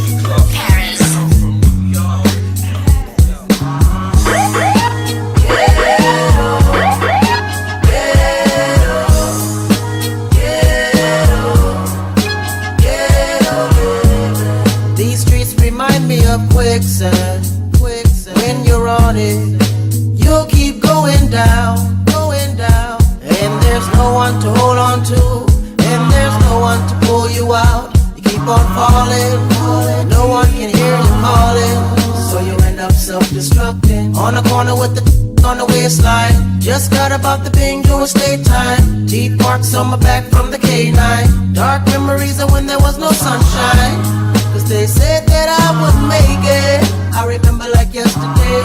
T: quicksand. When you're on it, you'll keep going down, going down. And there's no one to hold on to, and there's no one to pull you out. You keep on falling, no one can hear you calling. So you end up self-destructing on the corner with the on the waistline. Just got about the bingo estate time. Teeth marks on my back from the K9. Dark memories of when there was no sunshine. Cause they said that I would make it. I remember like yesterday,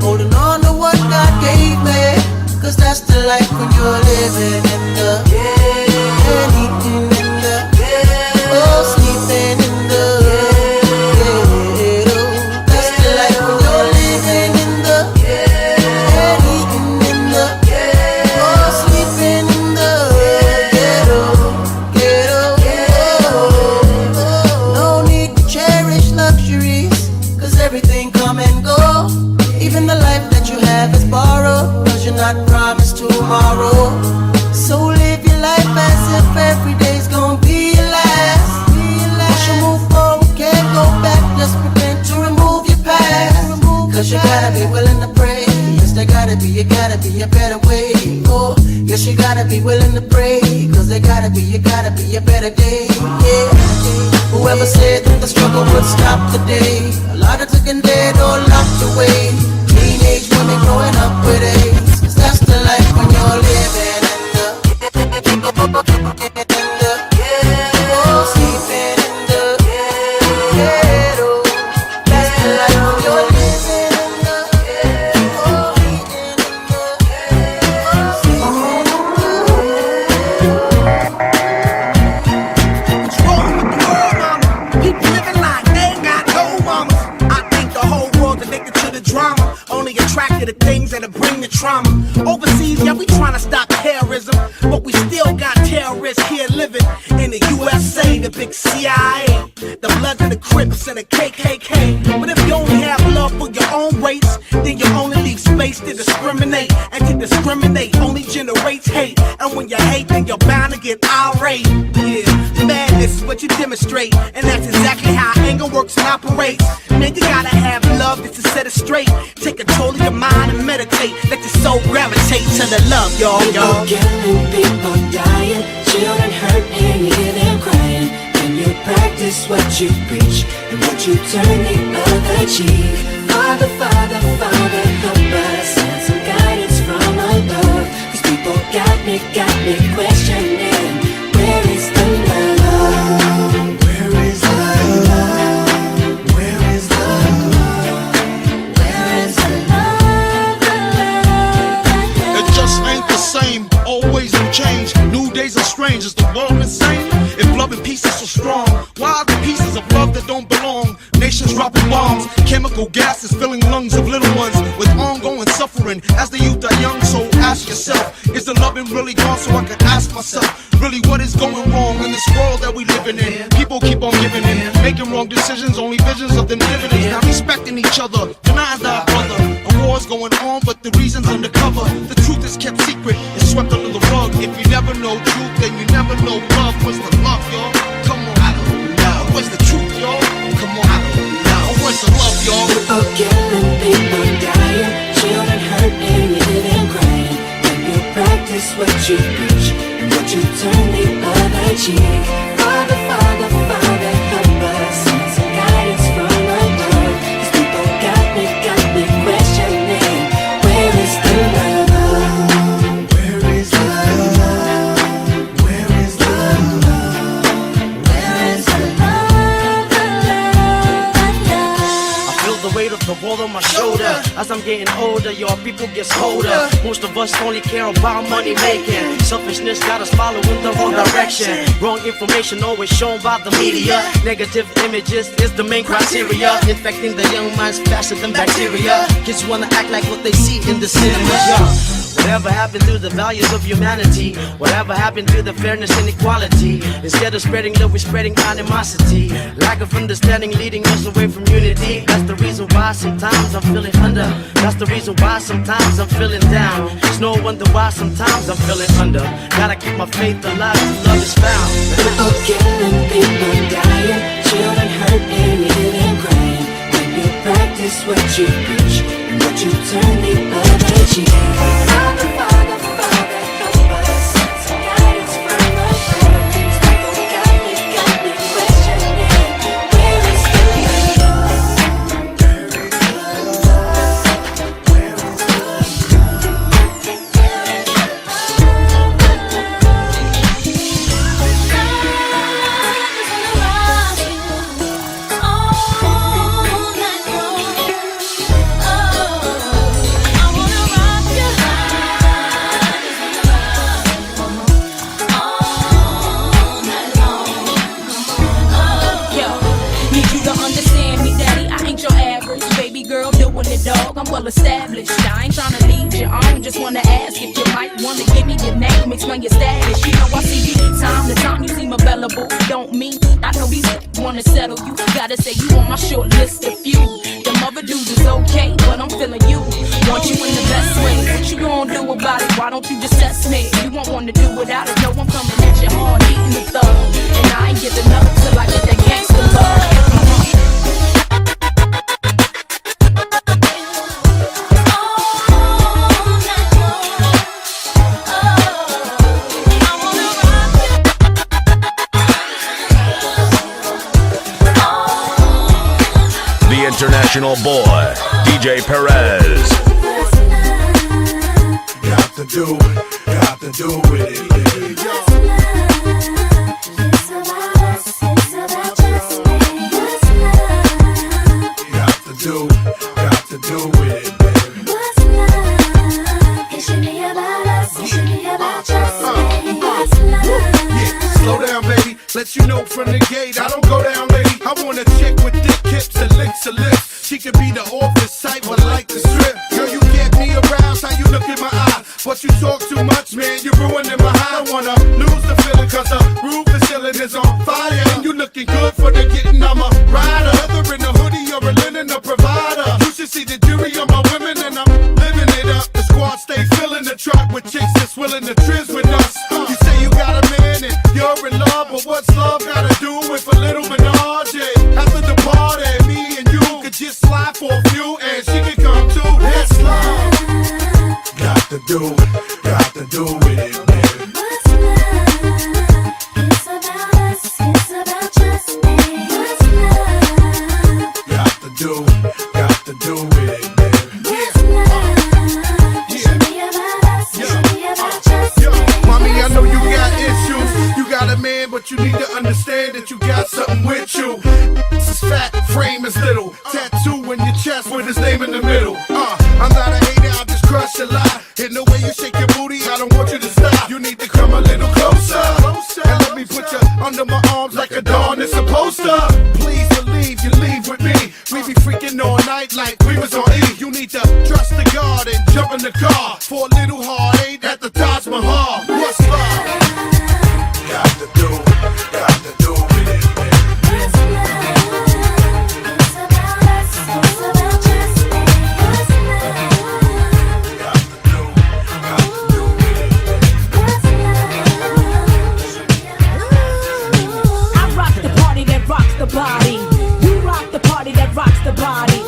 T: holding on to what God gave me. Cause that's the life when you're living in the and eating in the oh, sleeping in the that's the life when you're living in the and eating in the oh, sleeping in the ghetto. No need to cherish luxuries, cause everything come and go. Even the life that you have is borrowed, cause you're not promised tomorrow. So live your life as if every day's gonna be your last. Push you move forward, can't go back. Just pretend to remove your past. Cause you gotta be willing to pray. Yes, there gotta be a better way. Oh, yes, you gotta be willing to pray. Cause there gotta be a better day. Yeah. Whoever said that the struggle would stop today, a lot of taken dead or locked away. Teenage women growing up with AIDS, cause that's the life when you're living in the oh, sleeping in the ghetto. That's the life when you're living in the oh, eating in the
F: What's wrong with the world, mama? People living like they ain't got no mamas. I think the whole world's addicted to the drama, only attracted to things that'll bring the trauma. Overseas, yeah, we trying to stop terrorism, but we still got terrorists here living in the USA, the big CIA, the Bloods and the Crips and the KKK. But if you only have love for your own race, then you only leave space to discriminate, and to discriminate only generates hate. And when you hate, then you're bound to get irate. Yeah, madness is what you demonstrate, and that's exactly how anger works and operates. Man, you gotta have love just to set it straight. Take control of your mind and meditate. Let your soul gravitate to the love, y'all.
N: People killing, people dying, children hurt and you hear them crying. When you practice what you preach and what you turn the other cheek. Father, Father, Father, help us, send some guidance from above. Cause people got me questioning, where is the love? Where is the love? Where is the love? Where is the love?
U: It just ain't the same, always new change. New days are strange, is the world insane? If love and peace is so strong, why are the pieces of love that don't belong? Nations dropping bombs, chemical gases filling lungs of little ones with ongoing suffering as the youth are young. So ask yourself, is the loving really gone? So I can ask myself, really what is going wrong in this world that we living in? People keep on giving in, making wrong decisions, only visions of them dividends. Not respecting each other, denying thy brother. A war's going on, but the reason's undercover. The truth is kept secret, it's swept under the rug. If you never know truth, then you never know love. What's the love, y'all? Come on, I don't know. What's the truth, y'all? Come on, I don't know. What's the love, y'all?
N: People killing, people dying, children hurt and you hear them crying. When you practice what you preach and what you turn the other cheek. Father, Father, Father, help us, send some guidance from above. Cause people got me questioning, where is the love? Where is the love? Where is the love? Where is the love?
V: I feel the weight of the world on my shoulder. As I'm getting older, your people get colder. Most of us only care about money making. Selfishness got us following the wrong direction. Wrong information always shown by the media. Negative images is the main criteria. Infecting the young minds faster than bacteria. Kids wanna act like what they see in the cinemas, yeah. Whatever happened to the values of humanity? Whatever happened to the fairness and equality? Instead of spreading love, we're spreading animosity. Lack of understanding leading us away from unity. That's the reason why sometimes I'm feeling under. That's the reason why sometimes I'm feeling down. It's no wonder why sometimes I'm feeling under. Gotta keep my faith alive till love is found.
N: People killing, people dying, children hurt and you hear them crying. When
I: I'm well established. I ain't tryna lead you on, just wanna ask if you might wanna give me your name, explain your status. You know I see you time to time, you seem available. Don't mean I know these wanna settle you. Gotta say you on my short list of few. Them other dudes is okay, but I'm feeling you. Want you in the best way. What you gonna do about it? Why don't you just test me? You won't wanna do without it. No, I'm coming at you hard, eating the thug. And I ain't giving up till I get that gangster love.
G: International boy, DJ Perez.
F: Got to do with it, baby. Got to do with it, baby.
N: It should be about us, it should be about just
F: Yeah, slow down, baby. Let you know from the gate, I don't go down, lady. I want a chick with thick hips and licks her lips. She could be the office type, but like the strip. Girl, you get me aroused, how you look in my eye. But you talk too much, man, you're ruining my high. I don't wanna lose the feeling, cause the roof is ceiling is on fire. And you looking good for the getting, I'm a rider. Whether in a hoodie or a linen, a provider. You should see the jury on my women, and I'm living it up. The squad stay filling the truck with chicks that's willing to trizz with us. You say you got a man and you're in love, but what's love gotta do with a little menage? After the party, me and you could just slide for a few, and she can come too. That's love. Got to do with it, baby.
N: What's love? It's about us, it's about just me. What's love?
F: Got to do with it, baby.
N: What's love? It should be about us, it should be about just me.
F: Mommy, I know you got issues. You got a man, but you need to understand that you got something with you. This is fat, frame is little. Tattoo in your chest with his name in the middle. I'm not a hater, I'll just crush a lie. And the way you shake your booty, I don't want you to stop. You need to come a little closer. And let me put you under my arms like a dawn is supposed to. Please believe you leave with me. We be freaking all night like we was on E. You need to trust the God and jump in the car for a little heartache at the Taj Mahal. What's love? Got to do with it, baby.
N: What's love? It's about us, it's about just me. What's love?
F: Got to do with it, baby.
N: What's love?
I: I rock the party that rocks the body. You rock the party that rocks the body.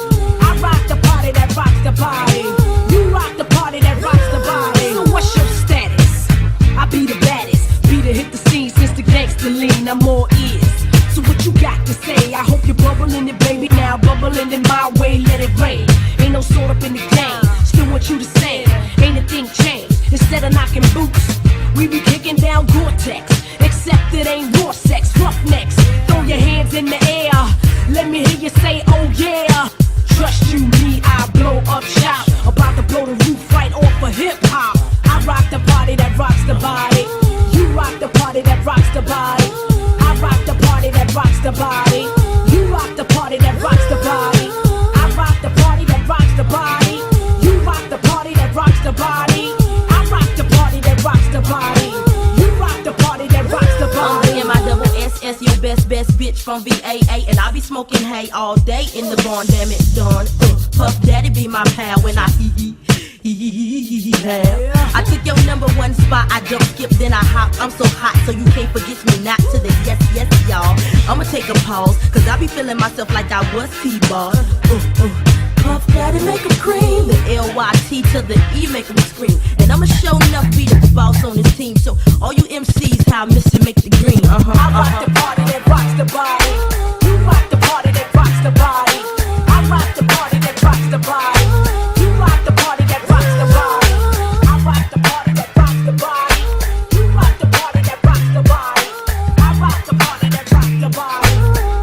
I: I rock the party that rocks the body. You rock the party that rocks the body. So what's your status? I be the baddest. Be the hit the scene since the gangster lean. I'm all ears. So what you got to say? I hope you're bubbling it, baby. Now bubbling in my way, let it rain. Ain't no sort up in the game. Still want you to say, ain't a thing changed. Instead of knocking boots, we be kicking down Gore-Tex. Except it ain't raw sex, roughnecks. Throw your hands in the air. Let me hear you say, oh yeah. Trust you, me, I blow up shop. About to blow the roof right off of hip hop. I rock the party that rocks the body. You rock the party that rocks the body. I rock the party that rocks the body. You rock the party that rocks the body. I rock the party that rocks the body. You rock the party that rocks the body. I rock the party that rocks the body. You rock the party that rocks the body.
Q: M-I-double-S-S, your best bitch from VAA. And I be smoking hay all day in the barn, damn it, done. Puff Daddy be my pal when I I took your number one spot, I jump, skip, then I hop. I'm so hot, so you can't forget me not to the yes, y'all. I'ma take a pause, cause I be feeling myself like I was T-Ball. Puff Daddy make 'em cream. The L-Y-T to the E make 'em scream. And I'ma show enough be the boss on this team. So all you MCs, how I miss it, make the green.
I: I rock the party that rocks the body. You rock the party that rocks the body. I rock the party that rocks the body. You rock the party that rocks the body. I rock the party that rocks the body. You rock the party that rocks the body. I rock the party that rocks the body.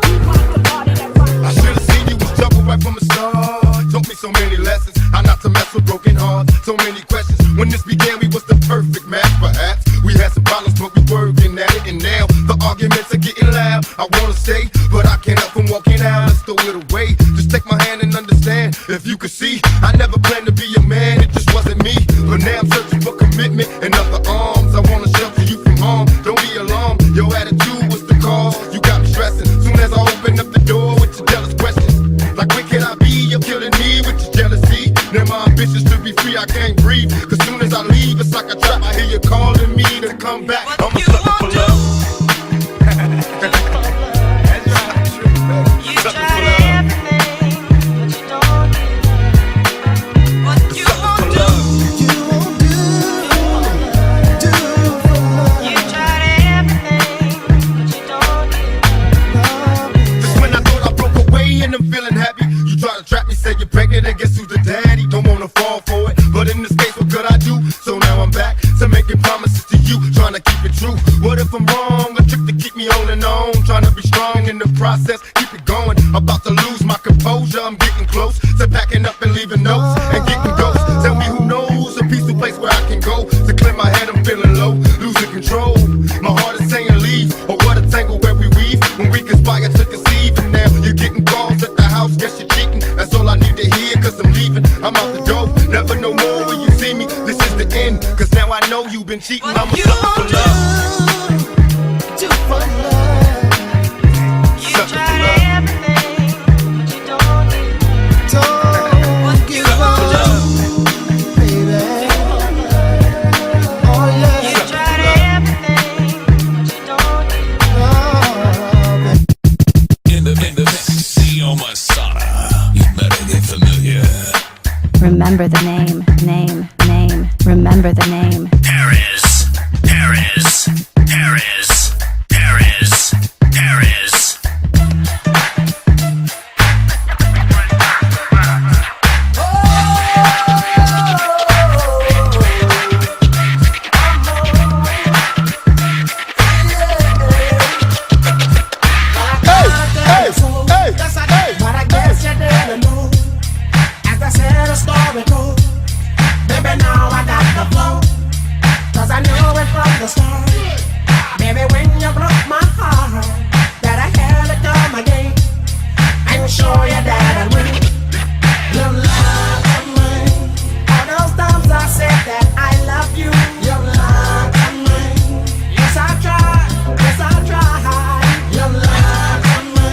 I: You rock the party that rocks the body.
F: I should've seen you was trouble right from the start. Taught me so many lessons, how not to mess with broken hearts. So many questions. When this began, we was the perfect match, perhaps. We had some problems, but we working at it. And now the arguments are getting loud. I wanna stay, but I can't help from walking out. Let's throw it away. Just just take my hand and understand. If you could see, I never planned to be a man, it just wasn't me. But now I'm searching for commitment and other arms. I wanna shelter you from harm, don't be alarmed. Your attitude was the cause, you got me stressing. Soon as I open up the door with your jealous questions, like where can I be? You're killing me with your jealousy. Now my ambitions to be free, I can't breathe. Cause soon as I leave, it's like a trap. I hear you calling me to come back. I'm a sucker for love.
A: You tried everything, but you don't get it. What you won't do, you won't do for love. You tried everything, but you don't get it.
F: Just when I thought I broke away and I'm feeling happy, you try to trap me, say you're pregnant and guess who's the daddy? Don't wanna fall for it, but in this case, what could I do? So now I'm back to making promises to you, trying to keep it true. What if I'm wrong? A trick to keep me holding on, trying to be strong in the process. Keep it going, about to lose my composure. I'm getting close to packing up and leaving notes and getting ghosts. Tell me who knows a peaceful place where I can go to clear my head. I'm feeling low, losing control. My heart is saying leave, or what a tangle where we weave when we conspire to conceive. And now you're getting calls at the house, guess you're cheating. That's all I need to hear, cause I'm leaving. I'm out the door, never no more when you see me. This is the end, cause now I know you've been cheating. I'm a sucker for love.
A: Do for love. You tried everything, but you don't get it. Don't give up, baby. Oh yeah. You tried everything, but you don't get it.
E: In the CEO Masada, you better get familiar.
D: Remember the name. Remember the name.
E: Paris.
A: But I guess you didn't know. As I said, a story goes. Baby, now I got the flow. Cause I knew it from the start. Baby, when you broke my heart, that I had to come again and show you that I win. You love me. All those times I said that I love you. You love me. Yes, I tried. Yes, I tried. You love me.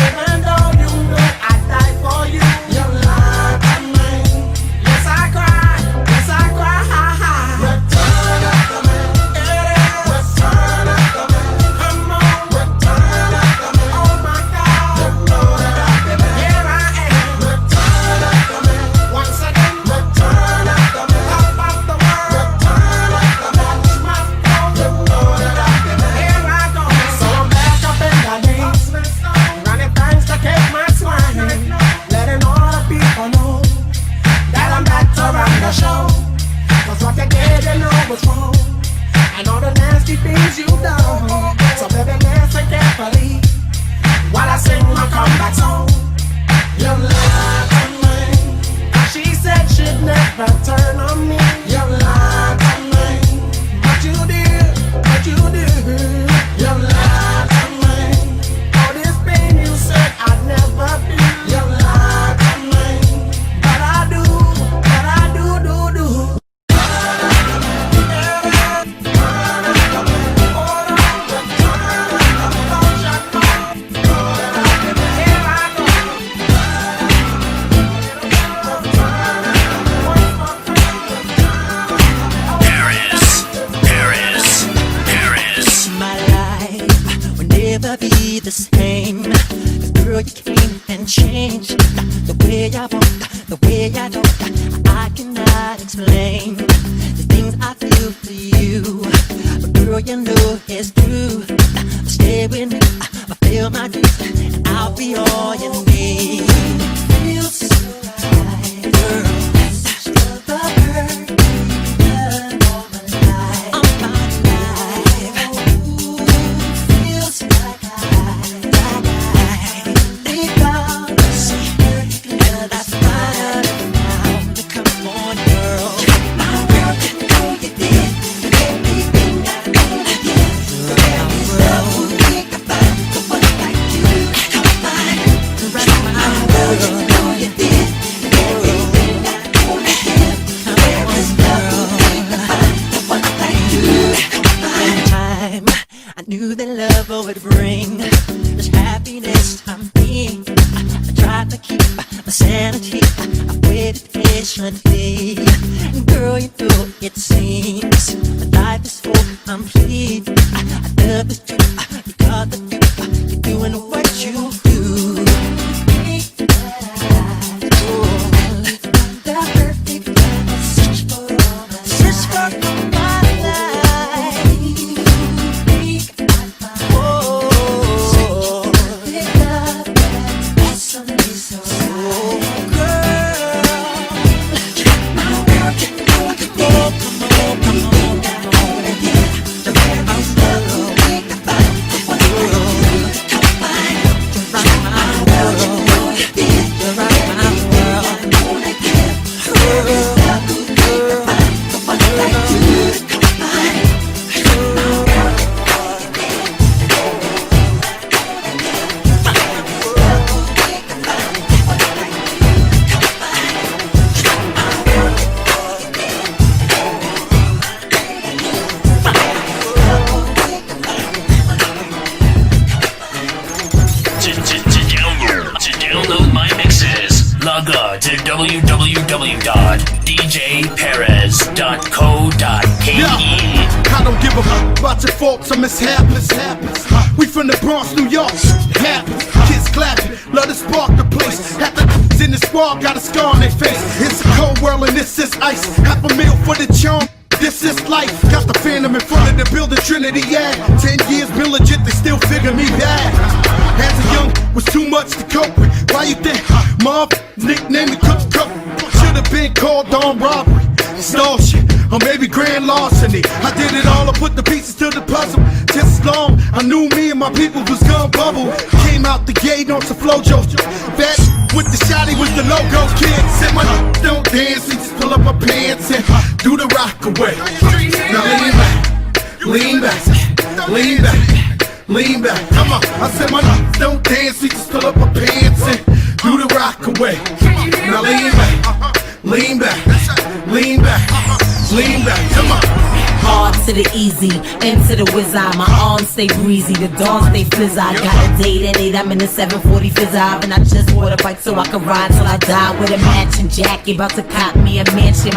A: Even though you know I die for you. You love me. Yes, I cry. Yes, I cry. Return of the man. Return of the man. Come on. Return of the man. Oh my God. Return of the man. Here I am. Return of the man. Once again. Return of the man. Up off the world. Return of the man. My phone. Return of the man. Here I go. So I'm back up in the game. Running things to keep my swine. Letting all the people know that I'm back to run the show. Cause what you did, you know was wrong. And all the nasty things you done. So baby, listen carefully while I sing my comeback song. You lied to me. She said she'd never turn on me. You lied to me. But you did, but you did. You lied to me. All this pain you said I'd never feel. You lied to me. But I do, do.
L: My life will never be the same. 'Cause girl, you came and changed the way I walk, the way I talk. I cannot explain the things I feel for you. But girl, you know it's true. Stay with me, feel my dreams, and I'll be all you need. Feels so right, girl. That's the perfect love of my life. Of my life. Ooh, feels like they got to see her, and that's fine now. Come on, girl. My girl, you know you did everything I could get. Girl, so think about the one like you. Come on, right now. This happiness I'm feeling, I try to keep my sanity. I waited patiently, and girl, you know it seems life is so complete. I love the truth, you got the truth, you're doing what you do.
U: I don't give a fuck about your faults or mishaps. We from the Bronx, New York. Happens, kids clapping, love to spark the place. Half the in the squad got a scar on their face. It's a cold world and this is ice. Half a meal for the charm. This is life. Got the phantom in front of the building, Trinity, yeah. 10 years been legit, they still figure me bad. As a young, was too much to cope with. Why you think? Mom, nickname the cook. Should've been called on robbery, extortion, or maybe grand larceny. I did it all, I put the pieces to the puzzle. Just as long, I knew me and my people was gonna bubble. Came out the gate on some flojo. That with the shotty was the logo kid. Said my don't dance, he just pull up my pants and do the rock away. Now lean back, lean back. Come on, I said my don't dance, he just pull up my pants and do the rock away. Now lean back, come on.
H: Hard to the easy, into the wizard. My arms stay breezy, the dawn stay fizz. I got a date at 8, I'm in the 740 fizz. And I just bought a bike so I can ride till I die with a matching jacket. About to cop me a mansion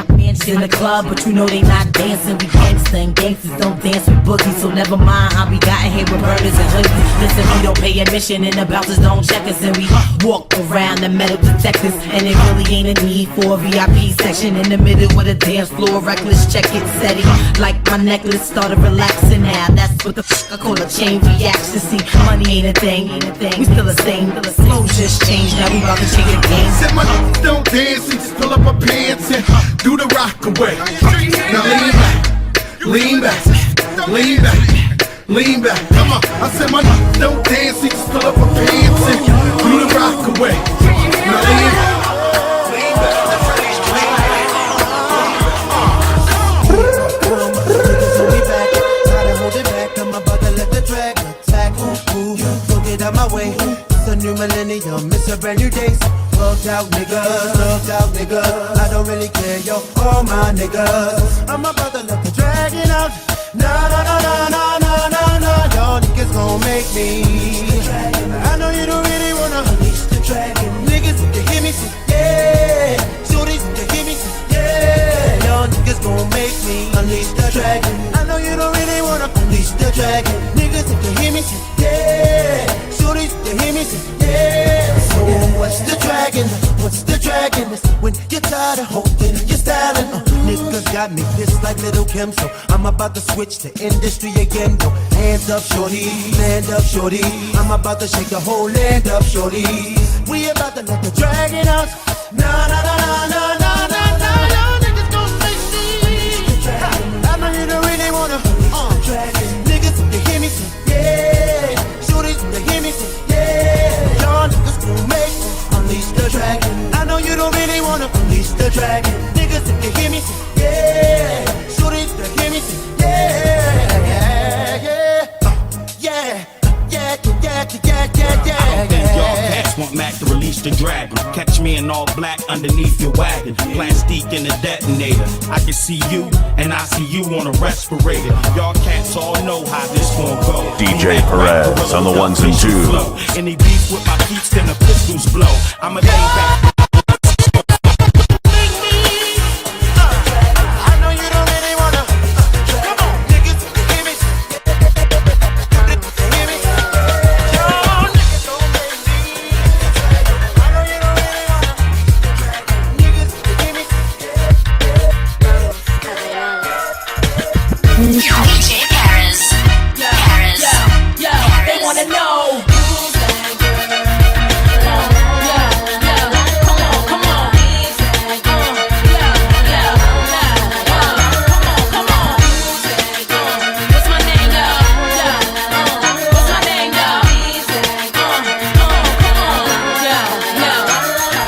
H: in the club, but you know they not dancing. We gangsta and gangsters don't dance with boogies. So never mind how we got in here with burners and hoodies. Listen, we don't pay admission and the bouncers don't check us. And we walk around the metal detectors. And it really ain't a need for a VIP section in the middle with a dance floor. Reckless, check it, steady. Like my necklace started relaxing now. That's what the fuck I call a chain reaction. See, money ain't a thing. We still the same. Flow just changed. Now we about to change the game.
U: Said my don't dance and just pull up my pants and do the rock away. Now lean back. Come on, I said my don't dance and just pull up my pants and do the rock away. Now lean back.
T: My way, it's a new millennium, it's a brand new day. Thugged out nigga, I don't really care, yo, all my niggas. I'm about to let the dragon out. No, y'all niggas gon' make me. I know you don't really wanna unleash the dragon. Niggas, if you hear me, say yeah. Shorties, if you hear me, say yeah. Y'all niggas gon' make me unleash the dragon. I know you don't really wanna unleash the dragon. Niggas, if you hear me, say yeah. You hear me say, yeah. So what's the dragon? What's the dragon? It's when you're tired of holding your styling. Niggas got me pissed like Little Kim, so I'm about to switch the industry again. Go hands up, shorty, stand up, shorty. I'm about to shake the whole land up, shorty. We about to let the dragon out. No. Y'all niggas gon' make me. I know you don't really wanna. Niggas, you hear me say, yeah. Shorties, you hear me say, yeah. Y'all niggas gon' make me unleash the dragon. I know you don't really wanna unleash the dragon. Niggas, if you hear me say, yeah. Shorties, you hear me say, yeah.
K: Want Mac to release the dragon. Catch me in all black underneath your wagon. Plastique in the detonator. I can see you, and I see you on a respirator. Y'all cats all know how this gon' go.
G: DJ Perez on the ones and twos.
K: Any beef with my beats, then the pistols blow. I'ma lay back.
C: DJ Paris. Paris.
I: They wanna know.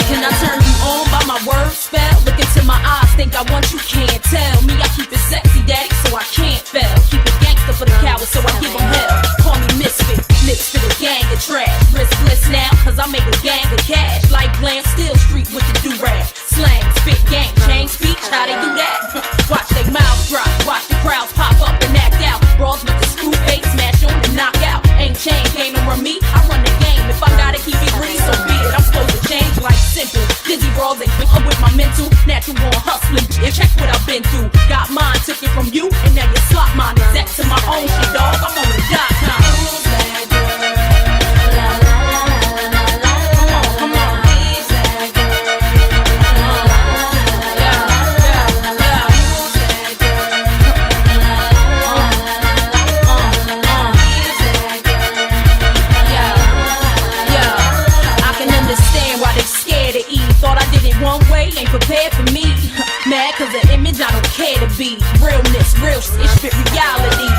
I: Can I turn you on by my word spell? Look into my eyes, think I want you, can't tell me I keep it sexy, daddy, so I can't fail. Keep it gangster for the cowards, so I give them hell. Call me misfit, lips for the gang of trash. Riskless now, cause I make a gang of cash. Like Glam Steel Street with the do-rag. Slang, spit, gang, change speech, how they do that? Watch they mouths drop, watch the crowds pop up and act out. Brawls with the screw face, smash on and knock out. Ain't chain, game over me, I run the game. If I gotta keep it green, so be it. I'm supposed to change like simple. Dizzy brawls, they pick up with my mental. Natural born hustling, and check what I've been through. Got mine, took it from you, and now you slot mine. Exact to my own shit, dog. I'm on the dot com. I can understand why they scared to eat. Thought I did it one way, ain't prepared for me. Mad cause the image I don't care to be. Realness, real shit, spit reality.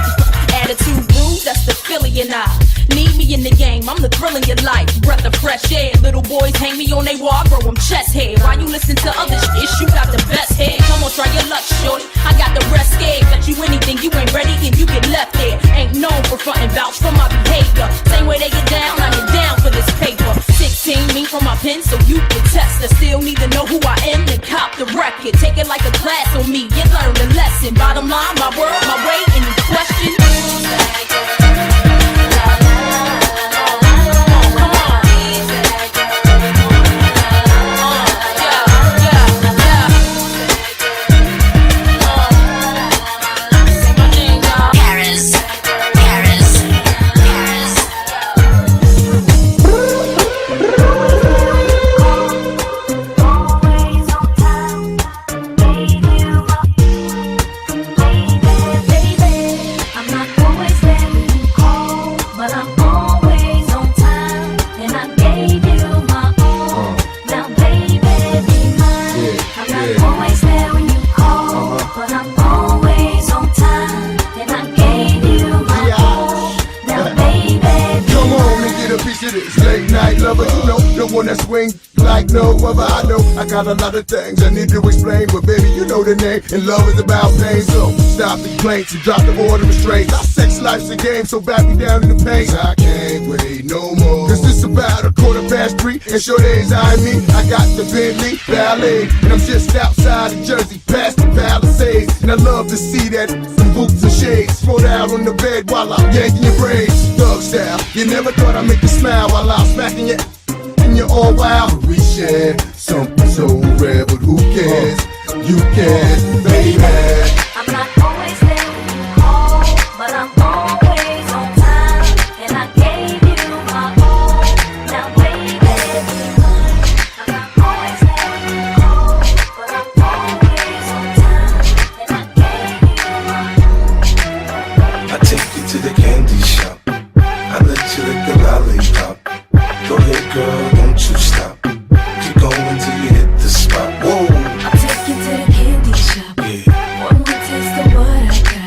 I: Attitude rude, that's the Philly and I. Need me in the game, I'm the thrill in your life. Breath of fresh air, little boys hang me on they wall, I grow them chest hair. Why you listen to other shit? You got the best hair. Come on, try your luck, shorty. I got the rest scared. Bet you anything, you ain't ready and you get left there. Ain't known for frontin' vouch for my behavior. Same way they get down, I get down for this paper. 16, me from my pen, so you can test. I still need to know who I am and cop the record. Take it like a class on me, you learn the lesson. Bottom line, my word, my way, any question?
F: Swing like no other. I know I got a lot of things I need to explain, but baby, you know the name, and love is about pain. So stop the complaints and drop the order restraints. Our sex life's a game, so back me down in the pain. I can't wait no more, cause it's about 3:15, and sure days I mean I got the Bentley Ballet, and I'm just outside of Jersey, past the Palisades, and I love to see that from boots and shades. Throw out on the bed while I'm yanking your braids, thug style. You never thought I'd make you smile while I'm smacking your. You're all wild. We share something so rare, but who cares? You care, baby.
N: I'm not always there when you call, but I'm always on time, and I gave you my all. Now, baby, I'm not always there when you call, but I'm always on time, and I gave you my all.
M: I take you to the candy shop. I let you lick the lollipop. Go ahead, girl, don't you stop. Keep going till you hit the spot. Whoa.
N: I'll take you to the candy shop.
M: Yeah.
N: One more taste of what I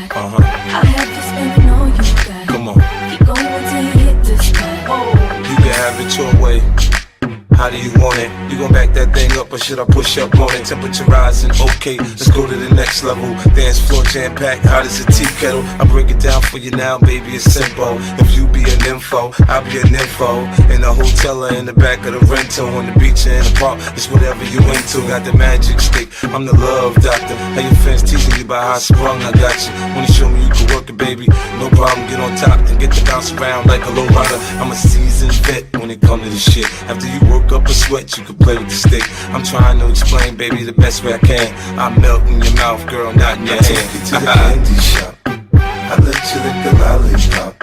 N: got. I'll have you spending all you got.
M: Come on.
N: Keep going till you hit the spot. Whoa.
M: You can have it your way. How do you want it? You gon' back that thing up or should I push up on it? Temperature rising, okay, let's go to the next level. Dance floor jam-packed, hot as a tea kettle. I break it down for you now, baby, it's simple. If you be an info, I'll be an info. In the hotel or in the back of the rental, on the beach or in the park, it's whatever you into. Got the magic stick, I'm the love doctor. How your fans teasing you about how I sprung, I got you. When you show me you can work it, baby, no problem, get on top and get to bounce around like a low rider. I'm a seasoned vet when it comes to this shit. After you work up a sweat, you can play with the stick. I'm trying to explain, baby, the best way I can. I melt in your mouth, girl, not in your hand. Take you to the candy shop. I let you lick the lollipop.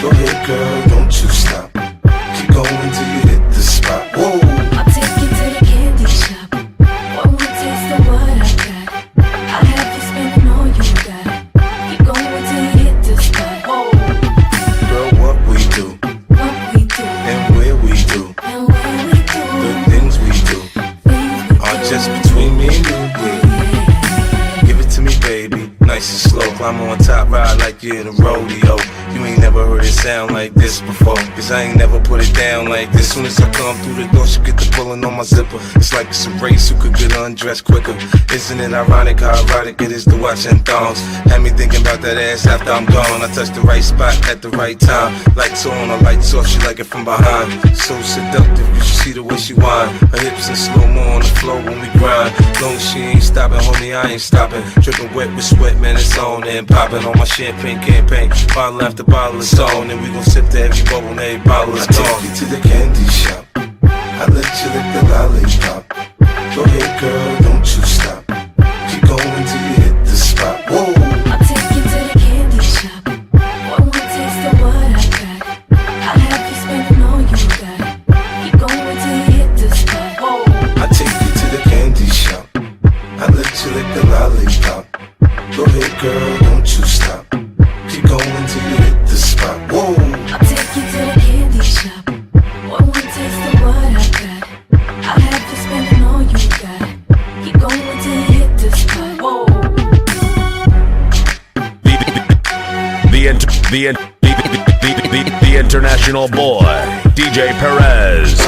M: Go ahead, girl, don't you stop. Keep going till you hit the spot. Whoa.
N: I'll take you to the candy shop. One more taste of what I got. I'll have you spending all you got. Keep going till you hit the spot. Whoa.
M: Girl, what we do, and where we do, the things we do, are just between me and you, yeah. Give it to me, baby, nice and slow. Climb on top, ride like you're in a rodeo. You ain't never heard it sound like this before, cause I ain't never put it down like this. Soon as I come through the door, she get the pulling on my zipper. It's like it's a race, who could get undressed quicker. Isn't it ironic how erotic it is to watch in thongs? Had me thinking about that ass after I'm gone. I touch the right spot at the right time. Lights on or lights off, she like it from behind. So seductive, you should see the way she whine. Her hips in slow-mo on the floor when we grind. Long as she ain't stopping, homie, I ain't stopping. Dripping wet with sweat, man, it's on and popping on my champagne campaign. Bottle after bottle is on, and we gon' sip to every bubble and every bottle is gone. I take you to the candy shop. I let you lick the lollipop. Go ahead, girl, don't you stop. Keep going till you hit the spot. Whoa.
N: I'll take you to the candy shop. One more taste of what I got. I'll have you spending all you got. Keep going till you hit the spot. Whoa.
M: I take you to the candy shop. I let you lick the lollipop. Go ahead, girl, don't you stop. Keep going till you hit the spot. Whoa.
N: I'll take you to the candy shop. One more taste of what I got. I'll have you spending all you got. Keep going till you hit the spot. Whoa.
G: The international boy, DJ Perez.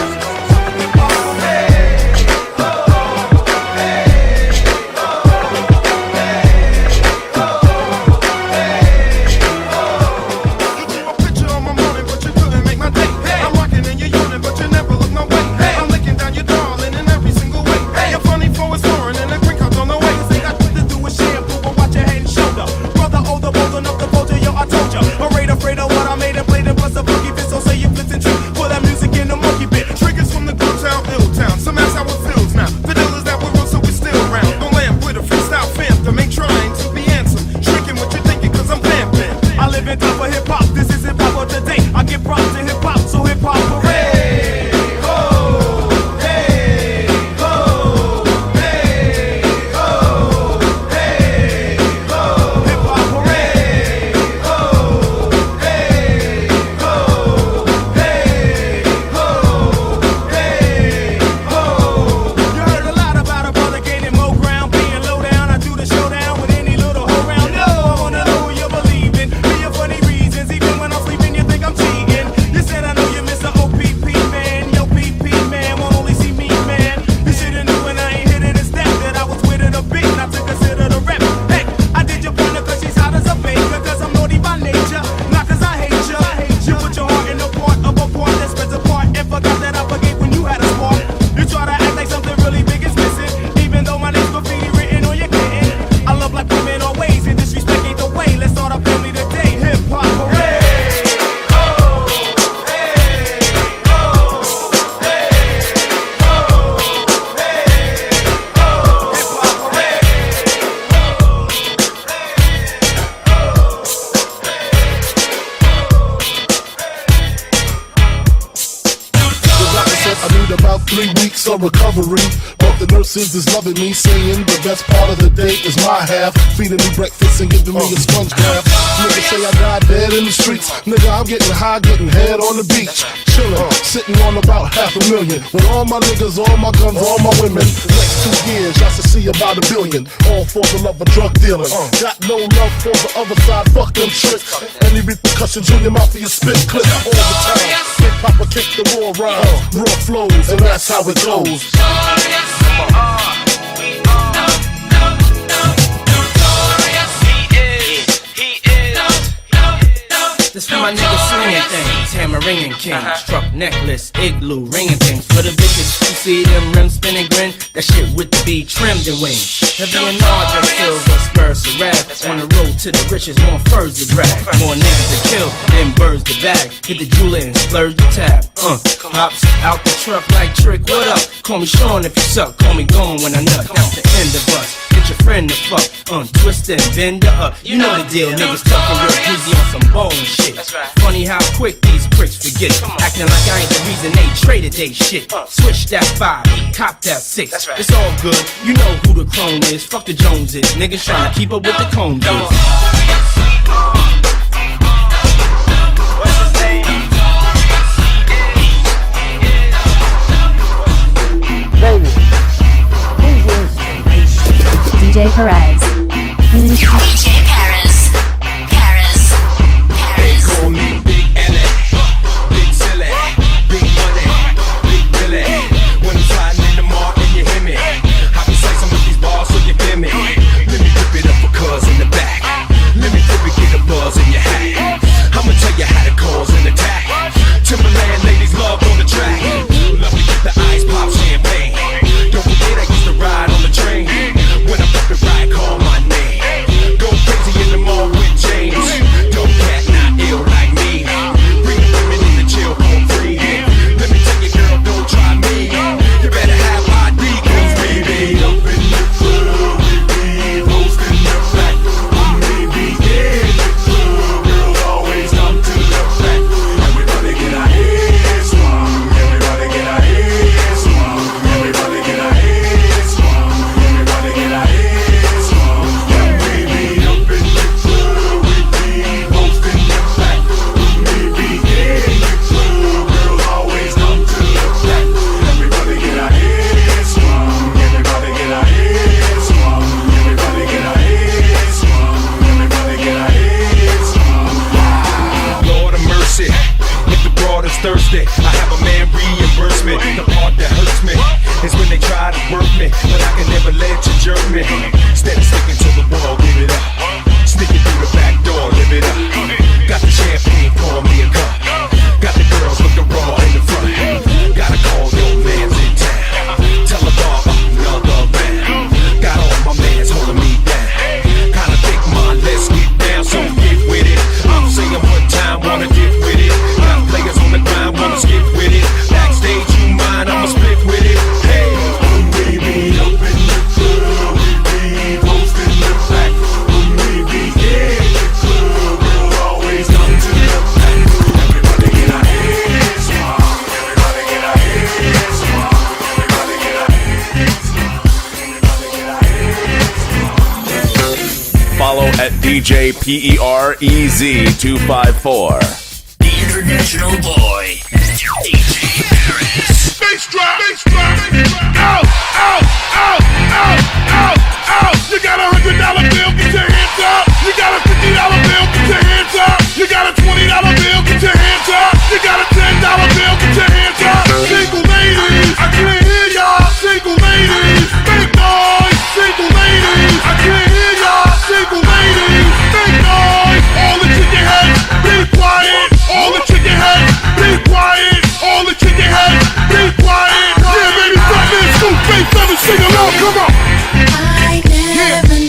U: About 3 weeks of recovery, but the nurses is loving me, saying the best part of the day is my half, feeding me breakfast and giving me a sponge bath. Niggas say I died dead in the streets. Nigga, I'm getting high, getting head on the beach, chillin', sitting on about $500,000 with all my niggas, all my guns, all my women. Next 2 years, y'all should see about $1 billion, all for the love of drug dealing. Got no love for the other side, fuck them tricks. Any repercussions on your mouth for your spit clip all the time. Big Papa kick the raw rhymes, raw flows, and
F: that's how it goes.
V: This for my niggas slinging things, hammer ringing king, struck necklace, igloo, ringing things. For the bitches who see them rims spinning grin, that shit with the B trimmed and wings. Heavy and large, silver spurs to rap. On the road to the riches, more furs to drag. More niggas to kill, then birds to bag. Hit the jeweler and splurge the tab. Hops out the truck like Trick, what up? Call me Sean if you suck, call me gone when I nut. That's the end of us. Get your friend to fuck, twist and bend her up. You know the deal, niggas talking real greasy on some bone shit. Funny how quick these pricks forget. Acting like I ain't the reason they traded they shit. Switch that 5, cop that 6. It's all good, you know who the clone is. Fuck the Joneses, niggas trying to keep up with the Combs.
D: DJ Perez.
C: DJ Perez.
B: They call me Big L.A., Big Silly, Big Money, Big Billy. When I'm sliding in the mark and you hear me, I be slicing with these bars so you feel me. Let me rip it up for cuz in the back. Let me flip it, get a buzz in your hat. I'ma tell you how to cause an attack. Timberland ladies love on the track. Love to get the ice pop champagne. Don't forget I used to ride on the train. When I'm up and ride, call my name. Go crazy in the mall with James. Don't cat not ill like me. Bring the women in the chill for free. Let me tell you, girl, don't try me. You better have ID, cause we be up in the club. We be posting the back. We be in the club. Girls always come to the back. Everybody get our heads swung. Everybody get our heads swung. Everybody get our heads swung. Everybody get our heads swung. Yeah, we be up in the club. We be posting the back. We be in the club. Girls always come to the back. Everybody get our heads swung. Everybody get our heads swung. Everybody get our heads swung. Everybody get our heads swung. Lord of mercy, if the broad is thirsty, I have a man reimburse me. The part that hurts me is when they try to work me, but I can never let you jerk me. Instead of sticking to the wall, give it up. Sneaking through the back door, live it up. Got the champagne, pour me a cup. Got the girls looking raw in the front. Gotta call your mans in town. Tell the bar another man. Got all my mans holding me down. Kinda think mine, let's get down, so get with it. I'm saying one time, wanna get with it. Got players on the grind, wanna skip with it. Backstage, you mind, I'ma split with it. Hey, we be up in the club, we be posting the back. We be in the club, we'll always come to the back. Everybody get our heads swung. Everybody get our heads swung. Everybody get our heads swung. Everybody get our heads swung.
G: Follow at DJ PEREZ254.
E: The international boy, DJ Perez.
U: Bass drop, out, out, out, out, out, out. You got $100 bill, get your hands up. You got a $50 bill, get your hands up. You got a $20 bill, get your hands up. You got a $10 bill, get your hands up. Single ladies, I can't hear y'all. Single ladies, make noise. Single ladies, I can't hear y'all. Single ladies, make noise. All the chicken heads, be quiet. All the chicken heads, be quiet. All the chicken heads, be quiet. Yeah, baby, stop this. Scoop, bass, seven, sing along, come on.
A: I never knew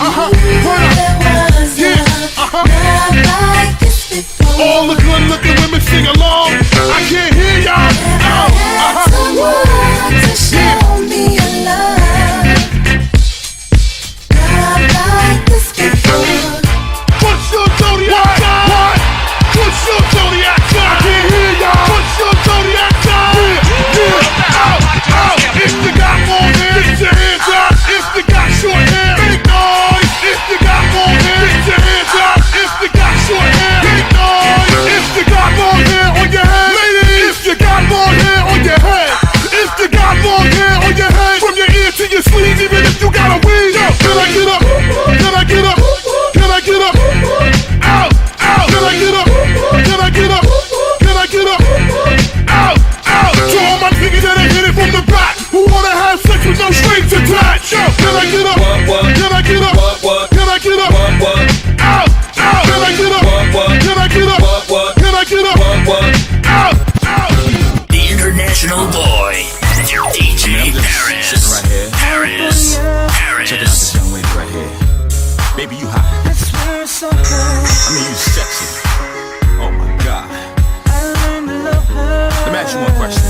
A: there was love like this before.
U: All the good looking women sing along. I can't hear y'all.
A: Someone to show me a love like this before.
U: What's your zodiac sign? What? What's your zodiac sign? I can't hear y'all. What's your zodiac sign? Yeah, out, out. If you got long hair, get your hands up. If you got short hair, make noise. If you got long hair, get your hands up. If you got short hair, make noise. If you got long hair on your head, ladies.
G: original boy, DJ Paris.
K: Sitting right here.
G: Paris.
K: Checking out this young lady right here. Baby, you hot.
A: I swear so high.
K: I mean, you sexy. Oh my God.
A: I learned to love her.
K: Let me ask you one question.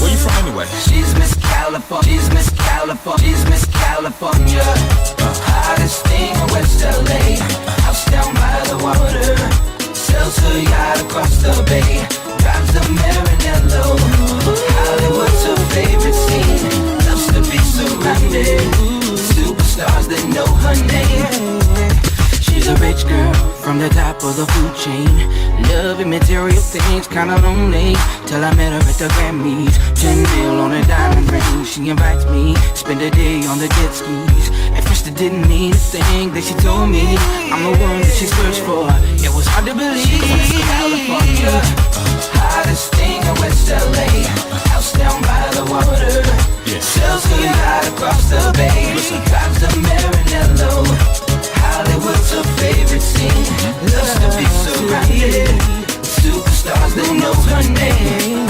K: Where you from anyway?
A: She's Miss California. She's Miss California. She's Miss California. Hottest thing in West LA. House down by the water. Sells her yacht across the bay. Drives the Maranello. Hollywood's her favorite scene. Loves to be surrounded. Superstars that know her name. She's a rich girl from the top of the food chain. Loving material things, kinda lonely. Till I met her at the Grammys. 10 mil on a diamond ring. She invites me, spend a day on the jet skis. At first it didn't mean a thing that she told me I'm the one that she searched for. It was hard to believe. California, hottest thing in West LA. House down by the water. Sells her yacht across the bay. Drives the Maranello. Hollywood's her favorite scene. Loves to be surrounded. Superstars that know her name.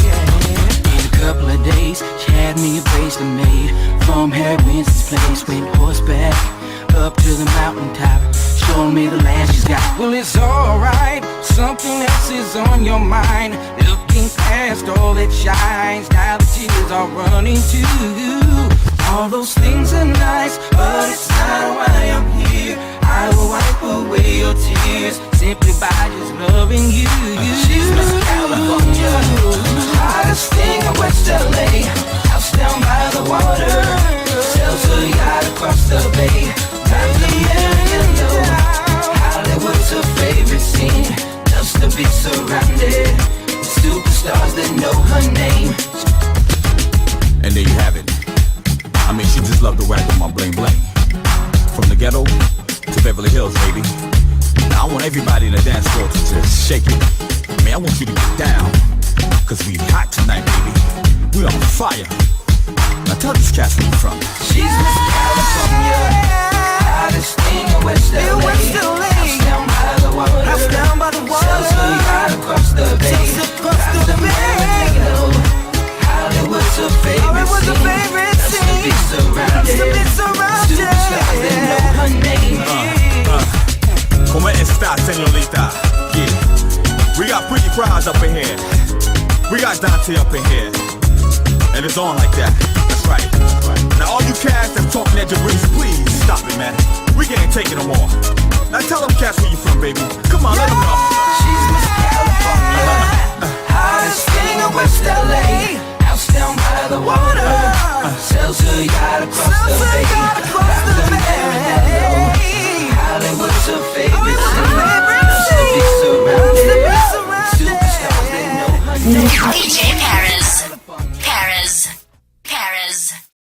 A: In a couple of days, she had me a bracelet made from Harry Winston's place. Went horseback up to the mountaintop, showing me the land she's got. Well, it's alright, something else is on your mind. Looking past all that shines, now the tears are running too. All those things are nice, but it's not why I'm here. I will wipe away your tears simply by just loving you. She's Miss California, hottest thing in West LA. House down by the water, sells her yacht across the bay. Drives the Maranello. Hollywood's her favorite scene. Loves to be surrounded with superstars that know her name.
K: And there you have it. I mean, she just loved to whack on my bling bling. From the ghetto to Beverly Hills, baby. Now I want everybody in the dance floor to just shake it. I mean, I want you to get down, cause we hot tonight, baby. We on fire. Now tell these cats where you from.
A: She's Miss California, hottest thing in West LA. House down by the water. House down by the water. Sells her yacht across the bay. Drives the Maranello. Hollywood's her favorite scene. Loves to be surrounded. Superstars that know her name.
K: Como esta, señorita? Yeah. We got pretty crowds up in here. We got Dante up in here. And it's on like that. That's right. Now all you cats that talking at your wrist, please stop it, man. We can't take it no more. Now tell them cats where you from, baby. Come on, let them know.
A: She's Miss California, hottest thing in West LA. House down by the water. Sells her yacht across the bay. Drives the Maranello. Hollywood's her favorite scene. Loves to be surrounded. Superstars that know her name.
C: DJ